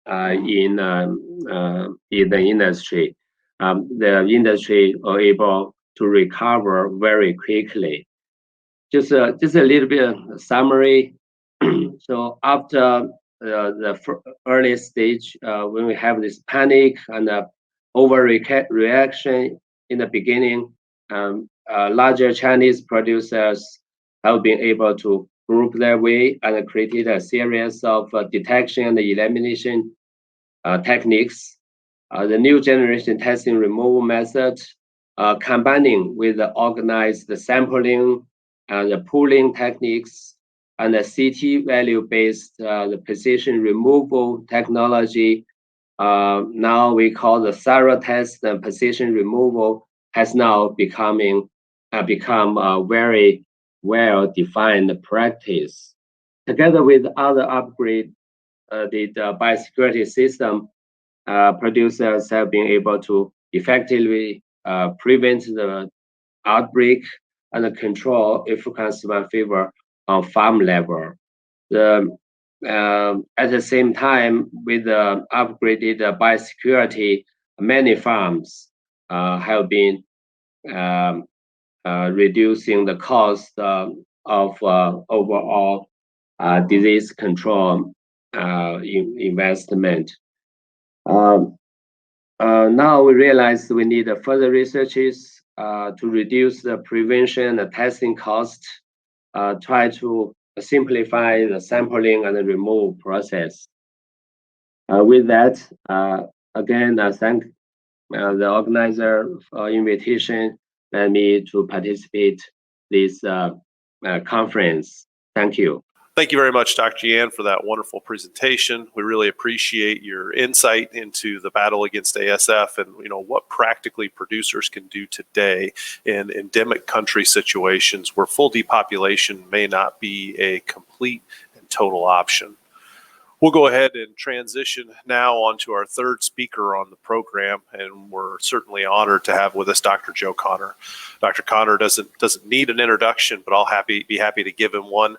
in the industry. The industry are able to recover very quickly. Just a little bit of summary. So after the early stage, when we have this panic and overreaction in the beginning, larger Chinese producers have been able to group their way and created a series of detection and elimination techniques. The new generation testing removal method, combining with the organized sampling and the pooling techniques and the CT value-based the precision removal technology. Now we call the thorough test and precision removal has now become a very well-defined practice. Together with other upgrade, the biosecurity system, producers have been able to effectively prevent the outbreak and control African swine fever on farm level. At the same time, with the upgraded biosecurity, many farms have been reducing the cost of overall disease control investment. Now we realize we need further researches to reduce the prevention and testing cost, try to simplify the sampling and the removal process. With that, again, I thank the organizer for invitation and me to participate this conference. Thank you. Thank you very much, Dr. Yan, for that wonderful presentation. We really appreciate your insight into the battle against ASF and what practically producers can do today in endemic country situations where full depopulation may not be a complete and total option. We'll go ahead and transition now onto our third speaker on the program, and we're certainly honored to have with us Dr. Joe Connor. Dr. Connor doesn't need an introduction, but I'll be happy to give him one.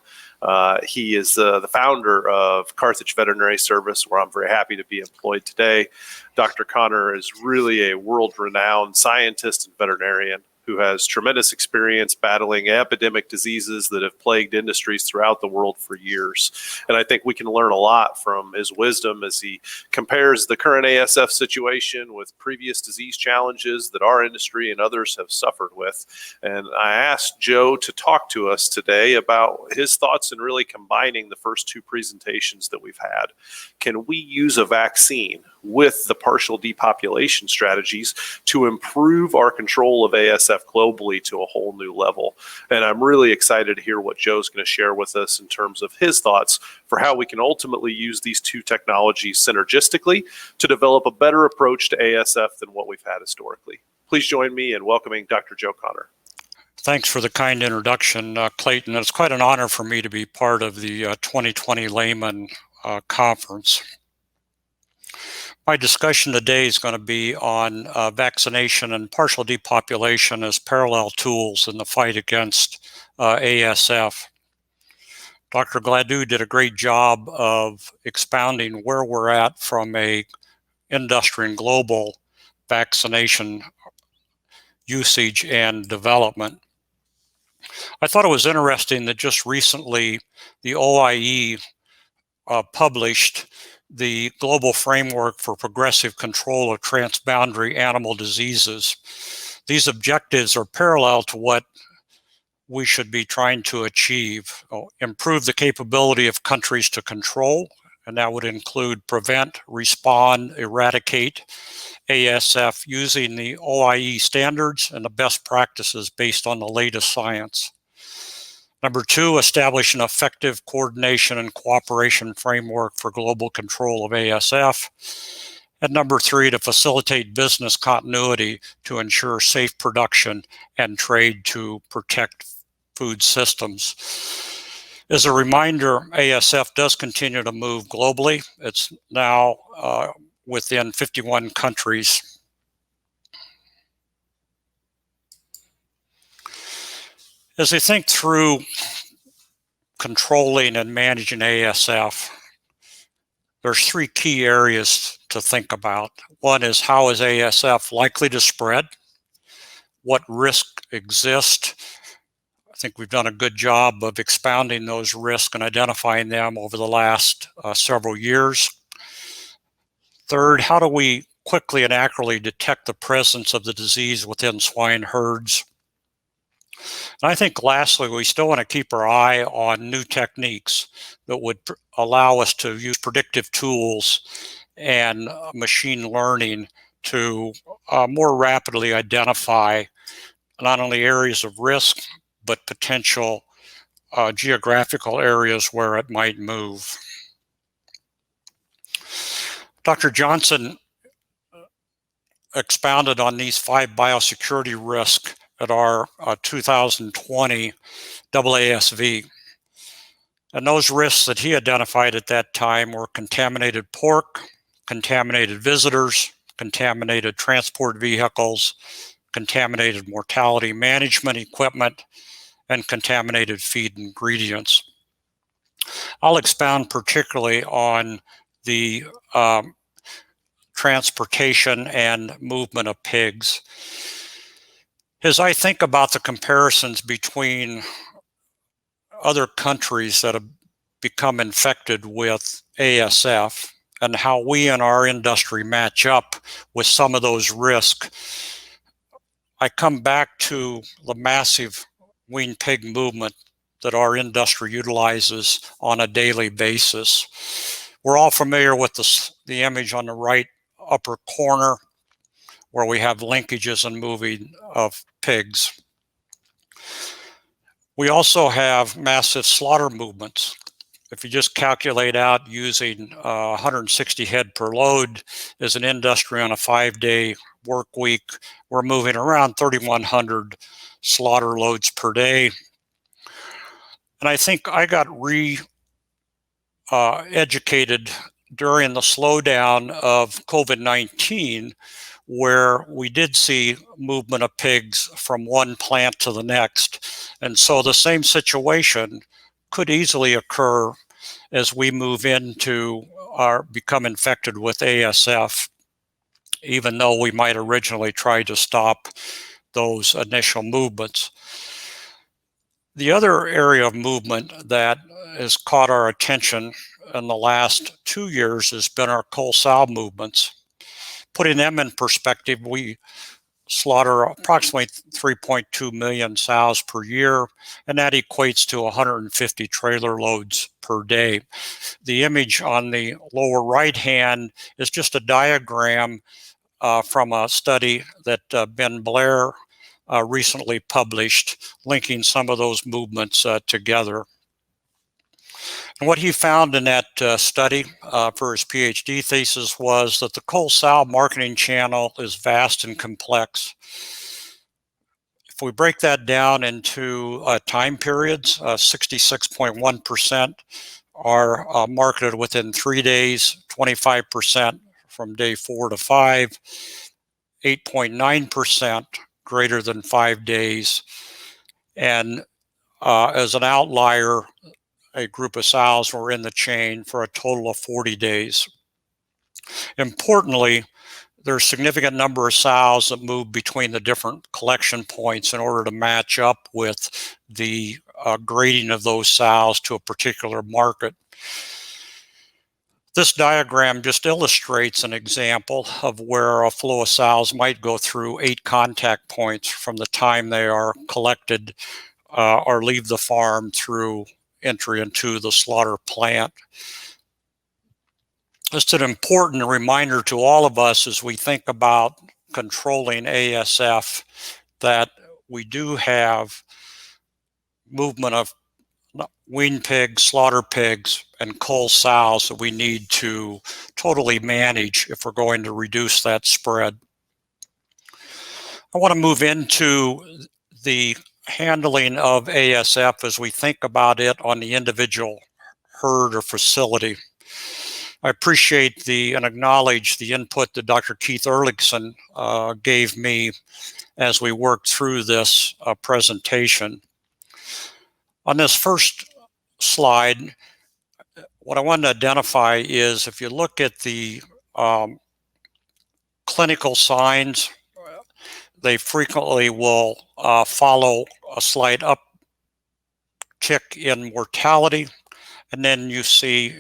He is the founder of Carthage Veterinary Service, where I'm very happy to be employed today. Dr. Connor is really a world-renowned scientist and veterinarian. who has tremendous experience battling epidemic diseases that have plagued industries throughout the world for years. And I think we can learn a lot from his wisdom as he compares the current ASF situation with previous disease challenges that our industry and others have suffered with. And I asked Joe to talk to us today about his thoughts in really combining the first two presentations that we've had. Can we use a vaccine with the partial depopulation strategies to improve our control of ASF globally to a whole new level? And I'm really excited to hear what Joe's going to share with us in terms of his thoughts for how we can ultimately use these two technologies synergistically to develop a better approach to ASF than what we've had historically. Please join me in welcoming Dr. Joe Connor. Thanks for the kind introduction, Clayton. It's quite an honor for me to be part of the 2020 Layman Conference. My discussion today is going to be on vaccination and partial depopulation as parallel tools in the fight against ASF. Dr. Gladue did a great job of expounding where we're at from a industry and global vaccination usage and development. I thought it was interesting that just recently the OIE published the Global Framework for Progressive Control of Transboundary Animal Diseases. These objectives are parallel to what we should be trying to achieve. Improve the capability of countries to control, and that would include prevent, respond, eradicate ASF using the OIE standards and the best practices based on the latest science. Number two, establish an effective coordination and cooperation framework for global control of ASF. And number three, to facilitate business continuity to ensure safe production and trade to protect food systems. As a reminder, ASF does continue to move globally. It's now within 51 countries. As I think through controlling and managing ASF, there's three key areas to think about. One is, how is ASF likely to spread? What risk exists? I think we've done a good job of expounding those risks and identifying them over the last several years. Third, how do we quickly and accurately detect the presence of the disease within swine herds? And I think lastly, we still want to keep our eye on new techniques that would allow us to use predictive tools and machine learning to more rapidly identify not only areas of risk, but potential geographical areas where it might move. Dr. Johnson expounded on these 5 biosecurity risks at our 2020 AASV. And those risks that he identified at that time were contaminated pork, contaminated visitors, contaminated transport vehicles, contaminated mortality management equipment, and contaminated feed ingredients. I'll expound particularly on the transportation and movement of pigs. As I think about the comparisons between other countries that have become infected with ASF and how we in our industry match up with some of those risks, I come back to the massive weaned pig movement that our industry utilizes on a daily basis. We're all familiar with the image on the right upper corner where we have linkages and moving of pigs. We also have massive slaughter movements. If you just calculate out using 160 head per load as an industry on a 5-day work week, we're moving around 3,100 slaughter loads per day. And I think I got educated during the slowdown of COVID-19, where we did see movement of pigs from one plant to the next. And so the same situation could easily occur as we move into become infected with ASF, even though we might originally try to stop those initial movements. The other area of movement that has caught our attention in the last 2 years has been our cull sow movements. Putting them in perspective, we slaughter approximately 3.2 million sows per year, and that equates to 150 trailer loads per day. The image on the lower right hand is just a diagram from a study that Ben Blair recently published, linking some of those movements together. And what he found in that study for his PhD thesis was that the cull sow marketing channel is vast and complex. If we break that down into time periods, 66.1% are marketed within 3 days, 25% from day 4 to 5, 8.9% greater than 5 days, and as an outlier, a group of sows were in the chain for a total of 40 days. Importantly, there's a significant number of sows that move between the different collection points in order to match up with the grading of those sows to a particular market. This diagram just illustrates an example of where a flow of sows might go through 8 contact points from the time they are collected or leave the farm through entry into the slaughter plant. It's an important reminder to all of us as we think about controlling ASF that we do have movement of wean pigs, slaughter pigs, and cull sows that we need to totally manage if we're going to reduce that spread. I want to move into the handling of ASF as we think about it on the individual herd or facility. I appreciate and acknowledge the input that Dr. Keith Ehrlichson gave me as we worked through this presentation. On this first slide, what I want to identify is if you look at the clinical signs, they frequently will follow a slight uptick in mortality. And then you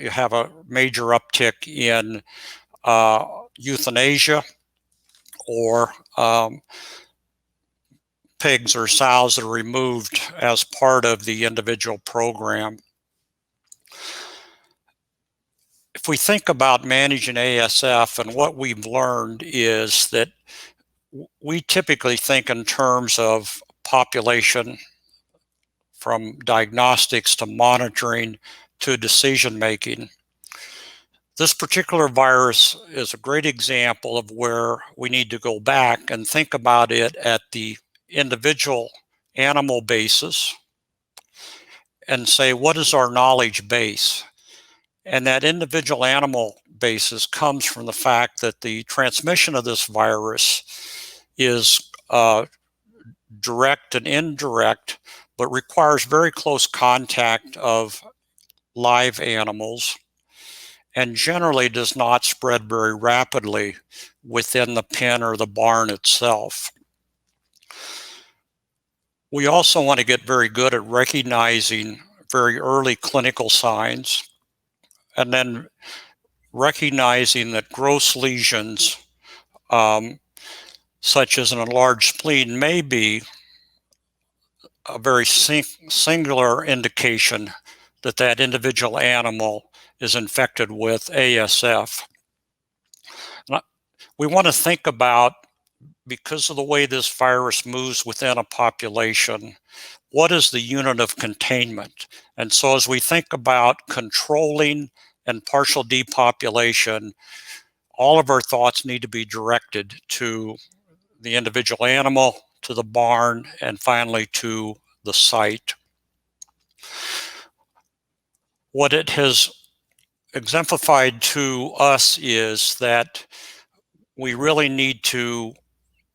have a major uptick in euthanasia or pigs or sows that are removed as part of the individual program. If we think about managing ASF, and what we've learned is that we typically think in terms of population, from diagnostics to monitoring to decision making. This particular virus is a great example of where we need to go back and think about it at the individual animal basis and say, what is our knowledge base? And that individual animal basis comes from the fact that the transmission of this virus is direct and indirect, but requires very close contact of live animals and generally does not spread very rapidly within the pen or the barn itself. We also want to get very good at recognizing very early clinical signs and then recognizing that gross lesions, such as an enlarged spleen, may be a very singular indication that that individual animal is infected with ASF. We want to think about, because of the way this virus moves within a population, what is the unit of containment? And so as we think about controlling and partial depopulation, all of our thoughts need to be directed to the individual animal, to the barn, and finally to the site. What it has exemplified to us is that we really need to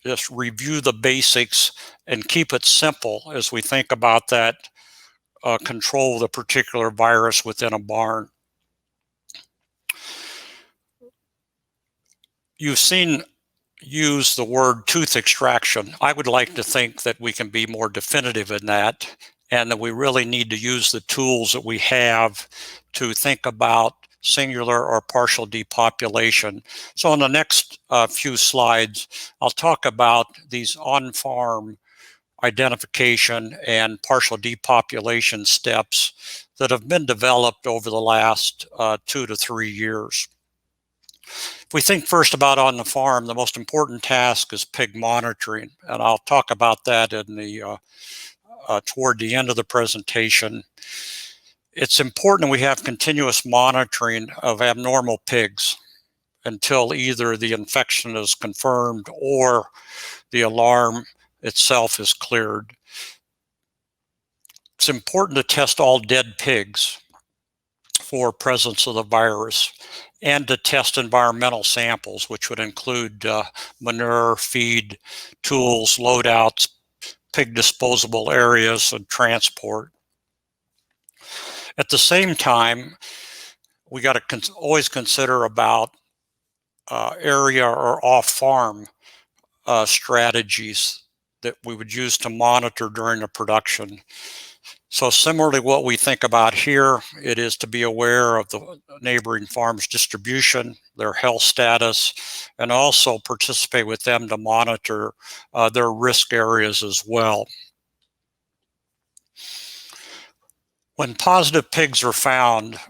just review the basics and keep it simple as we think about that control of the particular virus within a barn. You've seen use the word tooth extraction. I would like to think that we can be more definitive in that, and that we really need to use the tools that we have to think about singular or partial depopulation. So in the next few slides, I'll talk about these on-farm identification and partial depopulation steps that have been developed over the last 2 to 3 years. If we think first about on the farm, the most important task is pig monitoring, and I'll talk about that in the toward the end of the presentation. It's important we have continuous monitoring of abnormal pigs until either the infection is confirmed or the alarm itself is cleared. It's important to test all dead pigs for presence of the virus, and to test environmental samples, which would include manure, feed, tools, loadouts, pig disposable areas, and transport. At the same time, we got to always consider about area or off-farm strategies that we would use to monitor during the production. So similarly, what we think about here, it is to be aware of the neighboring farms' distribution, their health status, and also participate with them to monitor their risk areas as well. When positive pigs are found,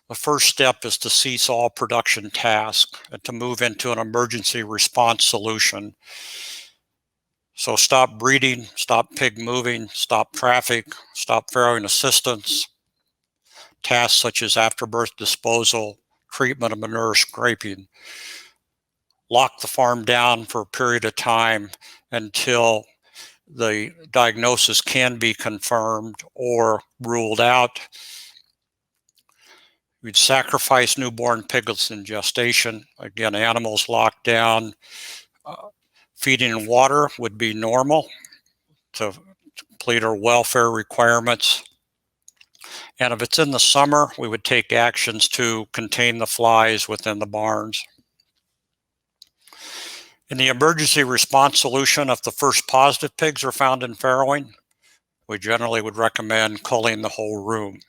the first step is to cease all production tasks and to move into an emergency response solution. So stop breeding, stop pig moving, stop traffic, stop farrowing assistance, tasks such as afterbirth disposal, treatment of manure scraping. Lock the farm down for a period of time until the diagnosis can be confirmed or ruled out. We'd sacrifice newborn piglets in gestation. Again, animals locked down. Feeding and water would be normal to complete our welfare requirements. And if it's in the summer, we would take actions to contain the flies within the barns. In the emergency response solution, if the first positive pigs are found in farrowing, we generally would recommend culling the whole room.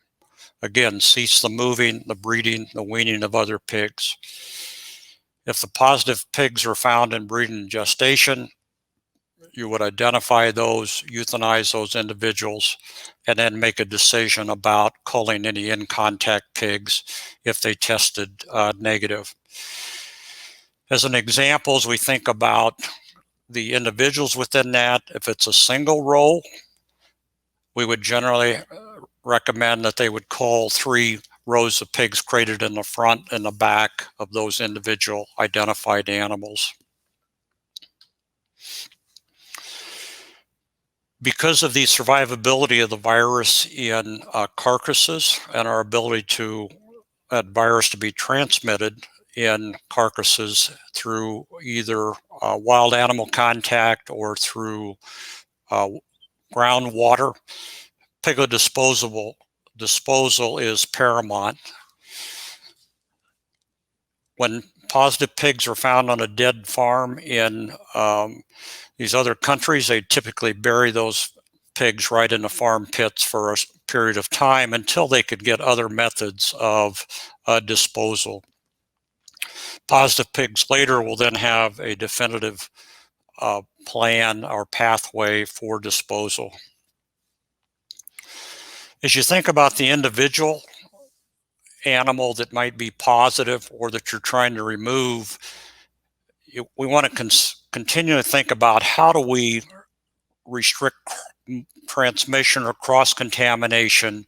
Again, cease the moving, the breeding, the weaning of other pigs. If the positive pigs are found in breeding and gestation, you would identify those, euthanize those individuals, and then make a decision about culling any in-contact pigs if they tested negative. As an example, as we think about the individuals within that, if it's a single roll, we would generally recommend that they would cull 3 rows of pigs crated in the front and the back of those individual identified animals. Because of the survivability of the virus in carcasses and our ability to that virus to be transmitted in carcasses through either wild animal contact or through groundwater, piglet disposal is paramount. When positive pigs are found on a dead farm in these other countries, they typically bury those pigs right in the farm pits for a period of time until they could get other methods of disposal. Positive pigs later will then have a definitive plan or pathway for disposal. As you think about the individual animal that might be positive or that you're trying to remove, we want to continue to think about how do we restrict transmission or cross-contamination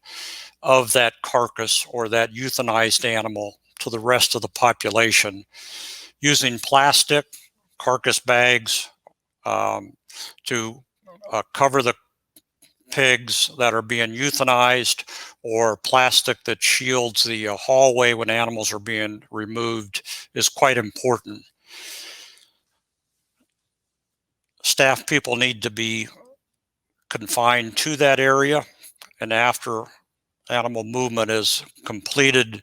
of that carcass or that euthanized animal to the rest of the population, using plastic carcass bags to cover the pigs that are being euthanized, or plastic that shields the hallway when animals are being removed is quite important. Staff people need to be confined to that area, and after animal movement is completed,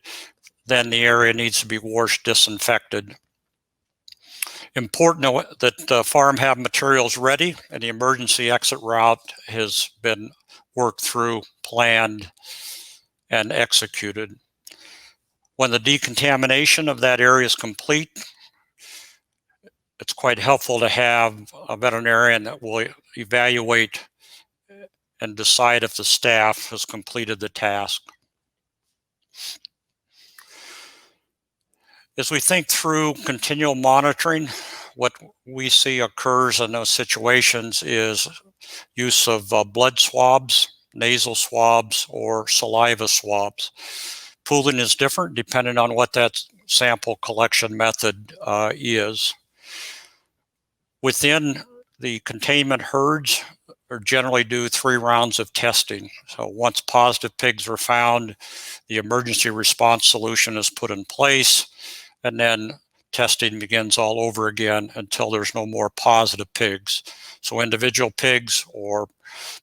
then the area needs to be washed, disinfected. Important that the farm have materials ready and the emergency exit route has been worked through, planned, and executed. When the decontamination of that area is complete, it's quite helpful to have a veterinarian that will evaluate and decide if the staff has completed the task. As we think through continual monitoring, what we see occurs in those situations is use of blood swabs, nasal swabs, or saliva swabs. Pooling is different depending on what that sample collection method is. Within the containment herds, or generally do 3 rounds of testing. So once positive pigs are found, the emergency response solution is put in place, and then testing begins all over again until there's no more positive pigs. So individual pigs or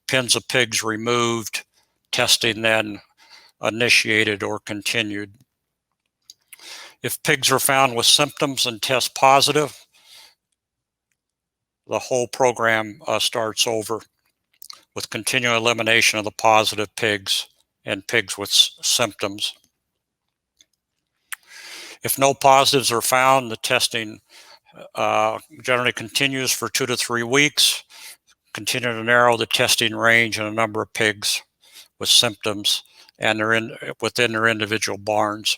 pens of pigs removed, testing then initiated or continued. If pigs are found with symptoms and test positive, the whole program starts over with continual elimination of the positive pigs and pigs with symptoms. If no positives are found, the testing generally continues for 2 to 3 weeks, continue to narrow the testing range in a number of pigs with symptoms, and they're within their individual barns.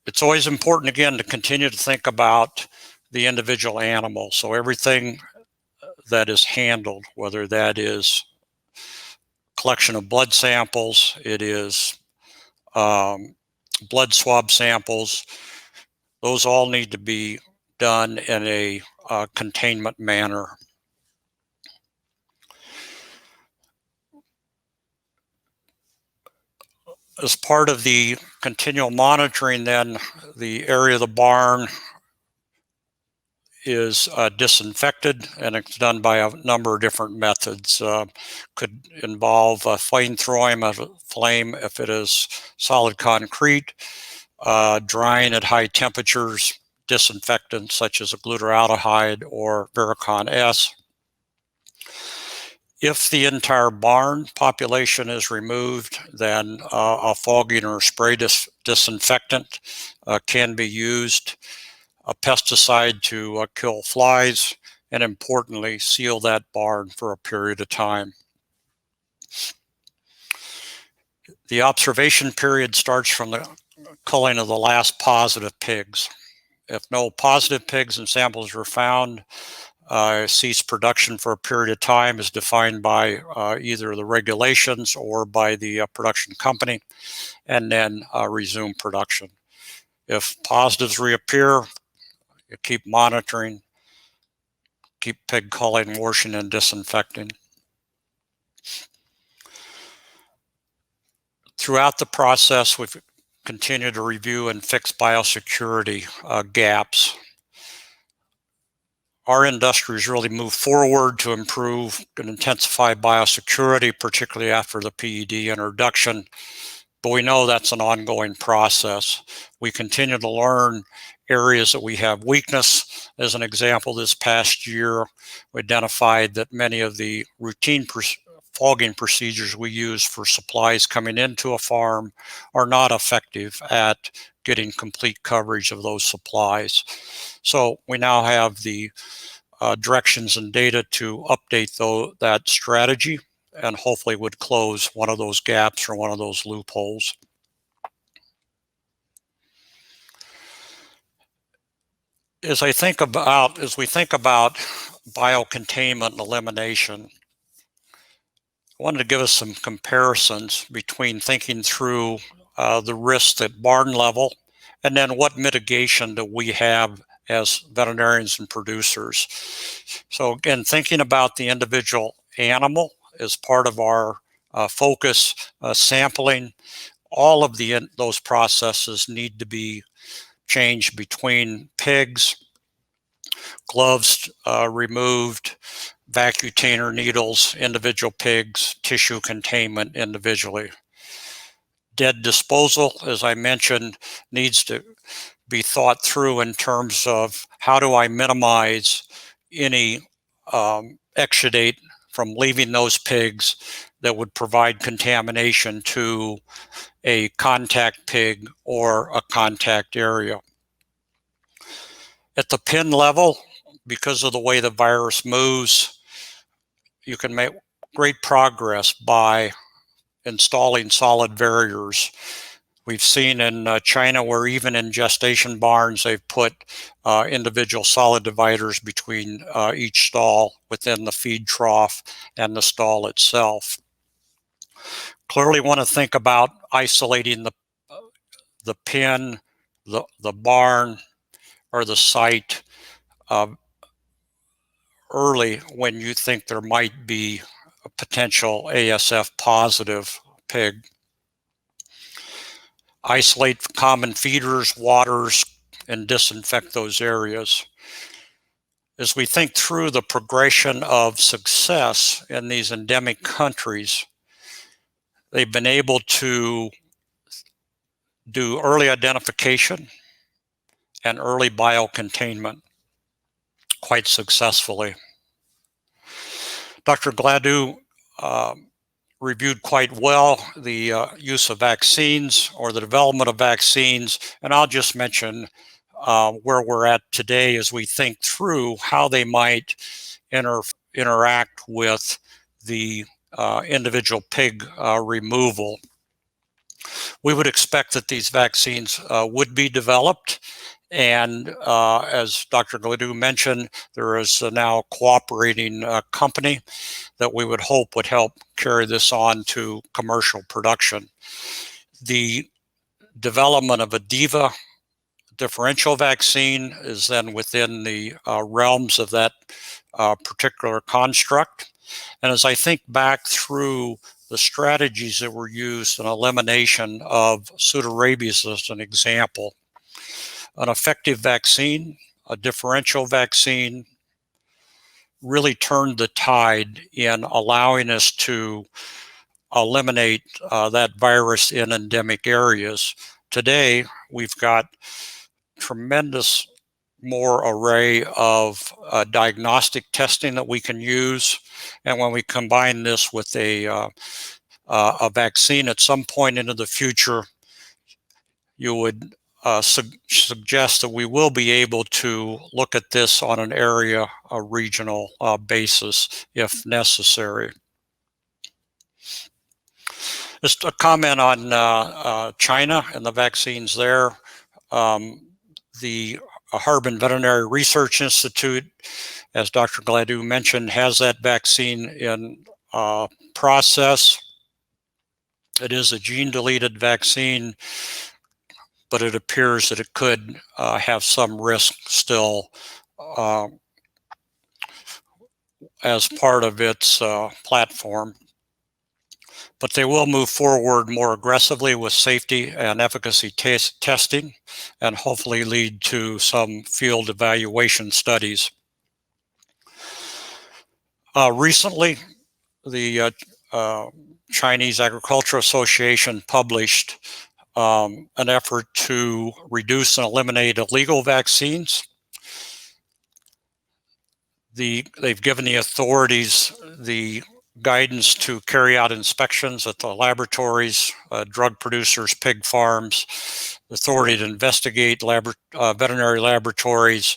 It's always important, again, to continue to think about the individual animal. So everything that is handled, whether that is collection of blood samples, it is blood swab samples, those all need to be done in a containment manner. As part of the continual monitoring, then the area of the barn is disinfected, and it's done by a number of different methods. Could involve flame throwing of a flame if it is solid concrete, drying at high temperatures, disinfectants such as a glutaraldehyde or Vericon S. If the entire barn population is removed, then a fogging or spray disinfectant can be used, a pesticide to kill flies, and importantly, seal that barn for a period of time. The observation period starts from the culling of the last positive pigs. If no positive pigs and samples are found, cease production for a period of time is defined by either the regulations or by the production company, and then resume production. If positives reappear, you keep monitoring, keep pig culling, washing, and disinfecting. Throughout the process, we've continued to review and fix biosecurity gaps. Our industry has really moved forward to improve and intensify biosecurity, particularly after the PED introduction, but we know that's an ongoing process. We continue to learn areas that we have weakness. As an example, this past year, we identified that many of the routine fogging procedures we use for supplies coming into a farm are not effective at getting complete coverage of those supplies. So we now have the directions and data to update that strategy, and hopefully would close one of those gaps or one of those loopholes. As we think about biocontainment and elimination, I wanted to give us some comparisons between thinking through the risks at barn level, and then what mitigation do we have as veterinarians and producers. So again, thinking about the individual animal as part of our focus, sampling, all of those processes need to be changed between pigs, gloves removed, vacutainer needles, individual pigs, tissue containment individually. Dead disposal, as I mentioned, needs to be thought through in terms of how do I minimize any exudate from leaving those pigs that would provide contamination to a contact pig or a contact area. At the pin level, because of the way the virus moves, you can make great progress by installing solid barriers. We've seen in China where even in gestation barns, they've put individual solid dividers between each stall within the feed trough and the stall itself. Clearly want to think about isolating the pen, the barn, or the site early when you think there might be a potential ASF positive pig. Isolate common feeders, waters, and disinfect those areas. As we think through the progression of success in these endemic countries, they've been able to do early identification and early biocontainment quite successfully. Dr. Gladue reviewed quite well the use of vaccines or the development of vaccines, and I'll just mention where we're at today as we think through how they might interact with the individual pig removal. We would expect that these vaccines would be developed, and as Dr. Gladue mentioned, there is now a cooperating company that we would hope would help carry this on to commercial production. The development of a DIVA differential vaccine is then within the realms of that particular construct. And as I think back through the strategies that were used in elimination of pseudorabies as an example, an effective vaccine, a differential vaccine, really turned the tide in allowing us to eliminate that virus in endemic areas. Today, we've got tremendous more array of diagnostic testing that we can use. And when we combine this with a vaccine at some point into the future, you would suggest that we will be able to look at this on an area, a regional basis if necessary. Just a comment on China and the vaccines there. The Harbin Veterinary Research Institute, as Dr. Gladue mentioned, has that vaccine in process. It is a gene-deleted vaccine, but it appears that it could have some risk still as part of its platform. But they will move forward more aggressively with safety and efficacy testing and hopefully lead to some field evaluation studies. Recently, the Chinese Agriculture Association published an effort to reduce and eliminate illegal vaccines. They've given the authorities the guidance to carry out inspections at the laboratories, drug producers, pig farms, authority to investigate veterinary laboratories,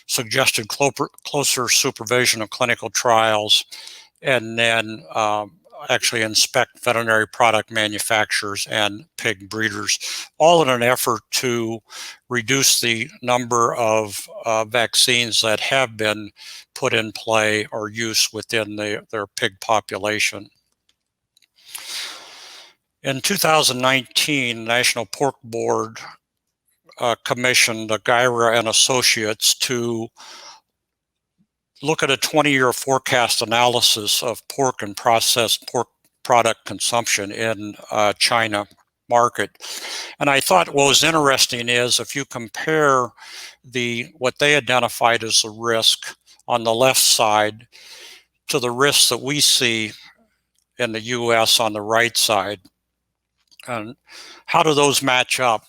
suggested closer supervision of clinical trials, and then actually inspect veterinary product manufacturers and pig breeders, all in an effort to reduce the number of vaccines that have been put in play or use within their pig population. In 2019, National Pork Board commissioned Gyra and Associates to look at a 20-year forecast analysis of pork and processed pork product consumption in China market. And I thought what was interesting is if you compare what they identified as the risk on the left side to the risks that we see in the US on the right side, and how do those match up?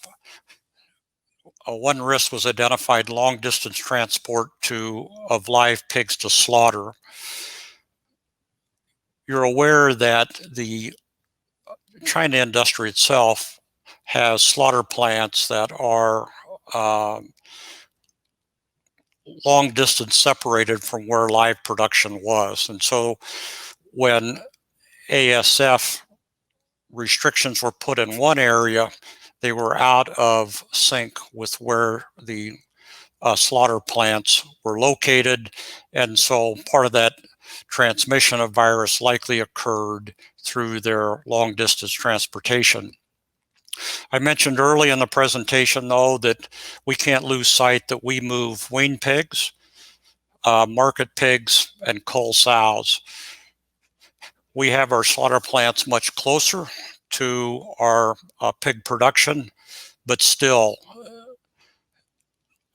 one risk was identified: long-distance transport of live pigs to slaughter. You're aware that the China industry itself has slaughter plants that are long distance separated from where live production was. And so when ASF restrictions were put in one area, they were out of sync with where the slaughter plants were located. And so part of that transmission of virus likely occurred through their long distance transportation. I mentioned early in the presentation, though, that we can't lose sight that we move weaned pigs, market pigs, and cull sows. We have our slaughter plants much closer to our pig production, but still,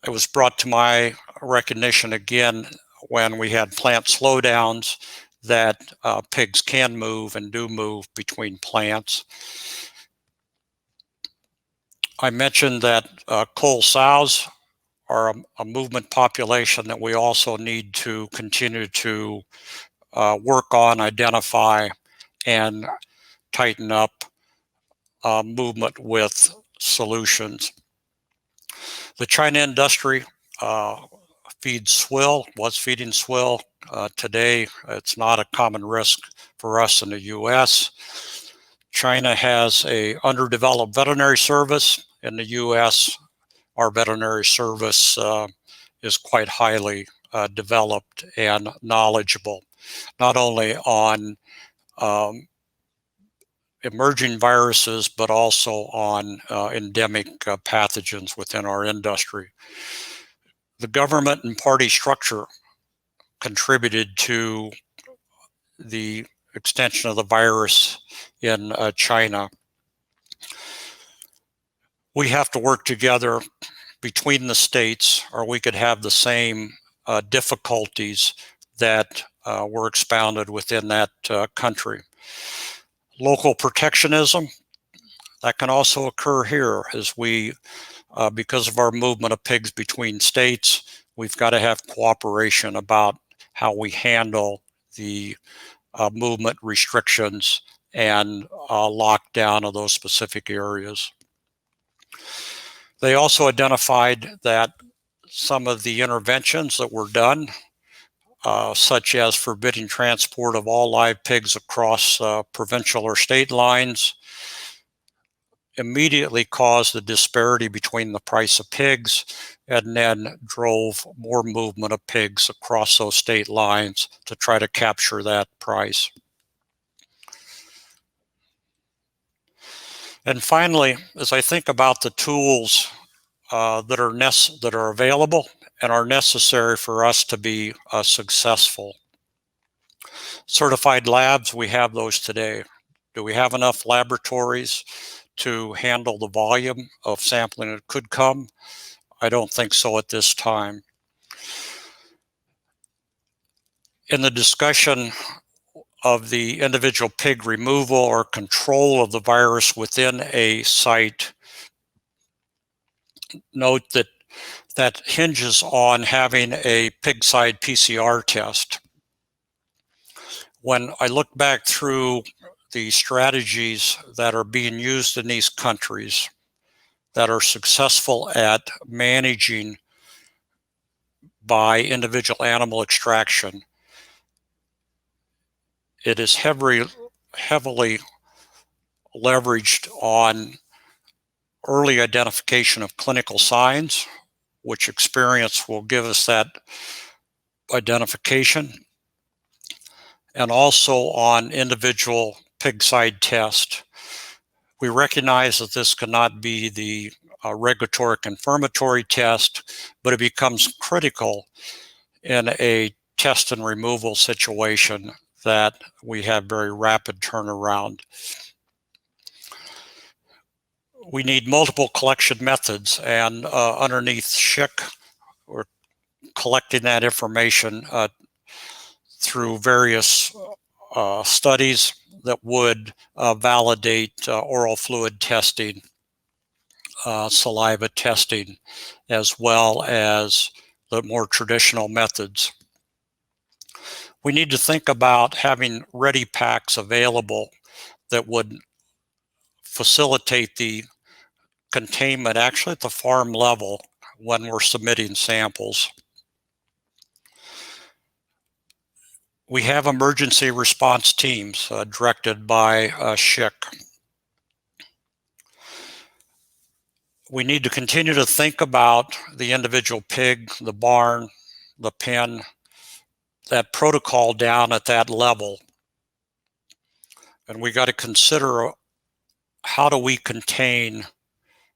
it was brought to my recognition again when we had plant slowdowns that pigs can move and do move between plants. I mentioned that cull sows are a movement population that we also need to continue to work on, identify, and tighten up movement with solutions. The China industry feeds swill, was feeding swill. Today, it's not a common risk for us in the US. China has a underdeveloped veterinary service. In the US, our veterinary service is quite highly developed and knowledgeable, not only on emerging viruses, but also on endemic pathogens within our industry. The government and party structure contributed to the extension of the virus in China. We have to work together between the states, or we could have the same difficulties that were expounded within that country. Local protectionism, that can also occur here as we, because of our movement of pigs between states, we've got to have cooperation about how we handle the movement restrictions and lockdown of those specific areas. They also identified that some of the interventions that were done, such as forbidding transport of all live pigs across provincial or state lines, immediately caused the disparity between the price of pigs and then drove more movement of pigs across those state lines to try to capture that price. And finally, as I think about the tools that are available and are necessary for us to be successful. Certified labs, we have those today. Do we have enough laboratories to handle the volume of sampling that could come? I don't think so at this time. In the discussion of the individual pig removal or control of the virus within a site, note that that hinges on having a pig-side PCR test. When I look back through the strategies that are being used in these countries that are successful at managing by individual animal extraction, it is heavily leveraged on early identification of clinical signs, which experience will give us that identification, and also on individual pig-side test. We recognize that this cannot be the regulatory confirmatory test, but it becomes critical in a test and removal situation that we have very rapid turnaround. We need multiple collection methods, and underneath SHIC, we're collecting that information through various studies that would validate oral fluid testing saliva testing, as well as the more traditional methods. We need to think about having ready packs available that would facilitate the containment actually at the farm level when we're submitting samples. We have emergency response teams directed by SHIC. We need to continue to think about the individual pig, the barn, the pen, that protocol down at that level. And we got to consider, how do we contain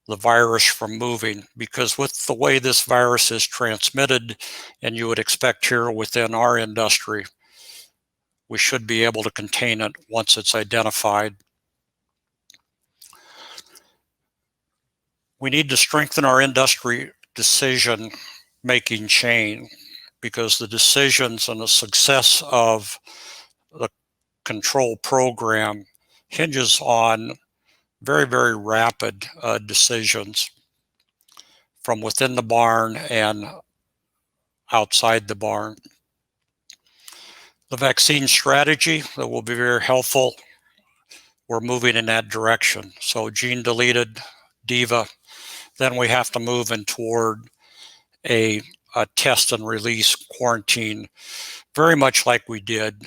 the virus from moving? Because with the way this virus is transmitted, and you would expect here within our industry, we should be able to contain it once it's identified. We need to strengthen our industry decision-making chain, because the decisions and the success of the control program hinges on very, very rapid decisions from within the barn and outside the barn. The vaccine strategy that will be very helpful, we're moving in that direction. So gene deleted, DIVA, then we have to move in toward a test and release quarantine, very much like we did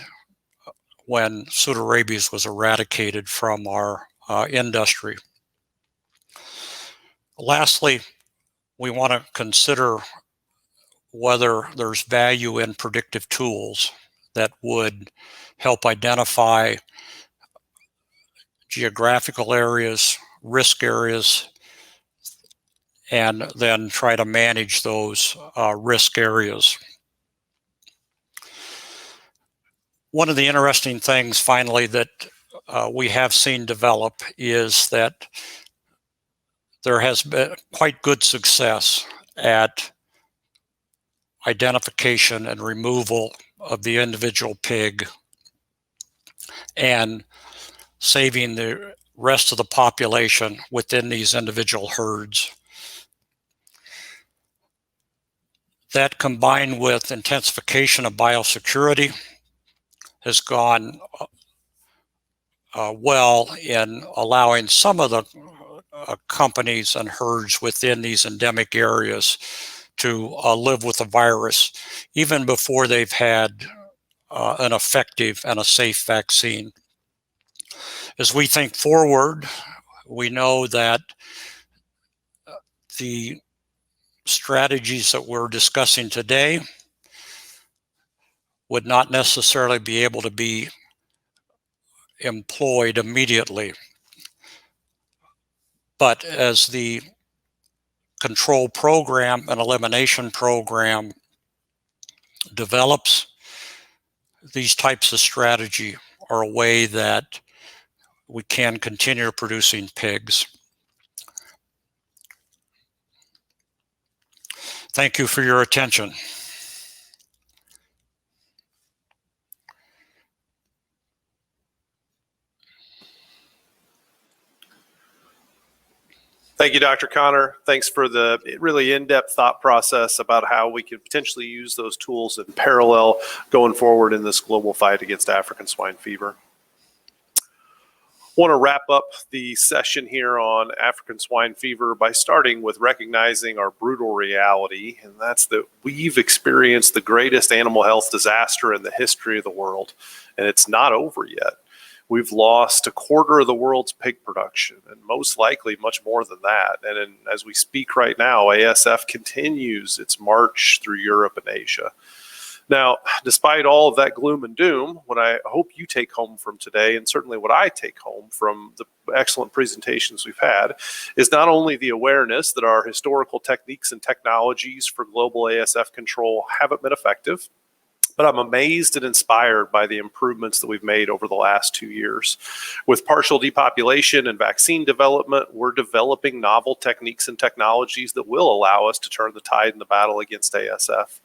when pseudorabies was eradicated from our industry. Lastly, we want to consider whether there's value in predictive tools that would help identify geographical areas, risk areas, and then try to manage those risk areas. One of the interesting things, finally, that we have seen develop is that there has been quite good success at identification and removal of the individual pig and saving the rest of the population within these individual herds. That, combined with intensification of biosecurity, has gone well in allowing some of the companies and herds within these endemic areas to live with the virus even before they've had an effective and a safe vaccine. As we think forward, we know that the strategies that we're discussing today would not necessarily be able to be employed immediately. But as the control program and elimination program develops, these types of strategy are a way that we can continue producing pigs. Thank you for your attention. Thank you, Dr. Connor. Thanks for the really in-depth thought process about how we could potentially use those tools in parallel going forward in this global fight against African swine fever. I want to wrap up the session here on African swine fever by starting with recognizing our brutal reality, and that's that we've experienced the greatest animal health disaster in the history of the world, and it's not over yet. We've lost a quarter of the world's pig production, and most likely much more than that. And as we speak right now, ASF continues its march through Europe and Asia. Now, despite all of that gloom and doom, what I hope you take home from today, and certainly what I take home from the excellent presentations we've had, is not only the awareness that our historical techniques and technologies for global ASF control haven't been effective, but I'm amazed and inspired by the improvements that we've made over the last 2 years. With partial depopulation and vaccine development, we're developing novel techniques and technologies that will allow us to turn the tide in the battle against ASF.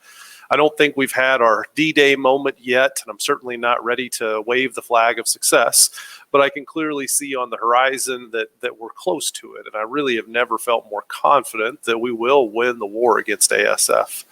I don't think we've had our D-Day moment yet, and I'm certainly not ready to wave the flag of success, but I can clearly see on the horizon that we're close to it, and I really have never felt more confident that we will win the war against ASF.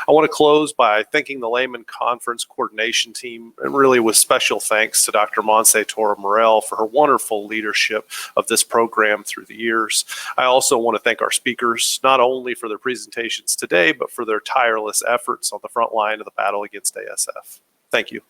I want to close by thanking the Layman Conference coordination team, and really with special thanks to Dr. Montse Torre Morel for her wonderful leadership of this program through the years. I also want to thank our speakers, not only for their presentations today, but for their tireless efforts on the front line of the battle against ASF. Thank you.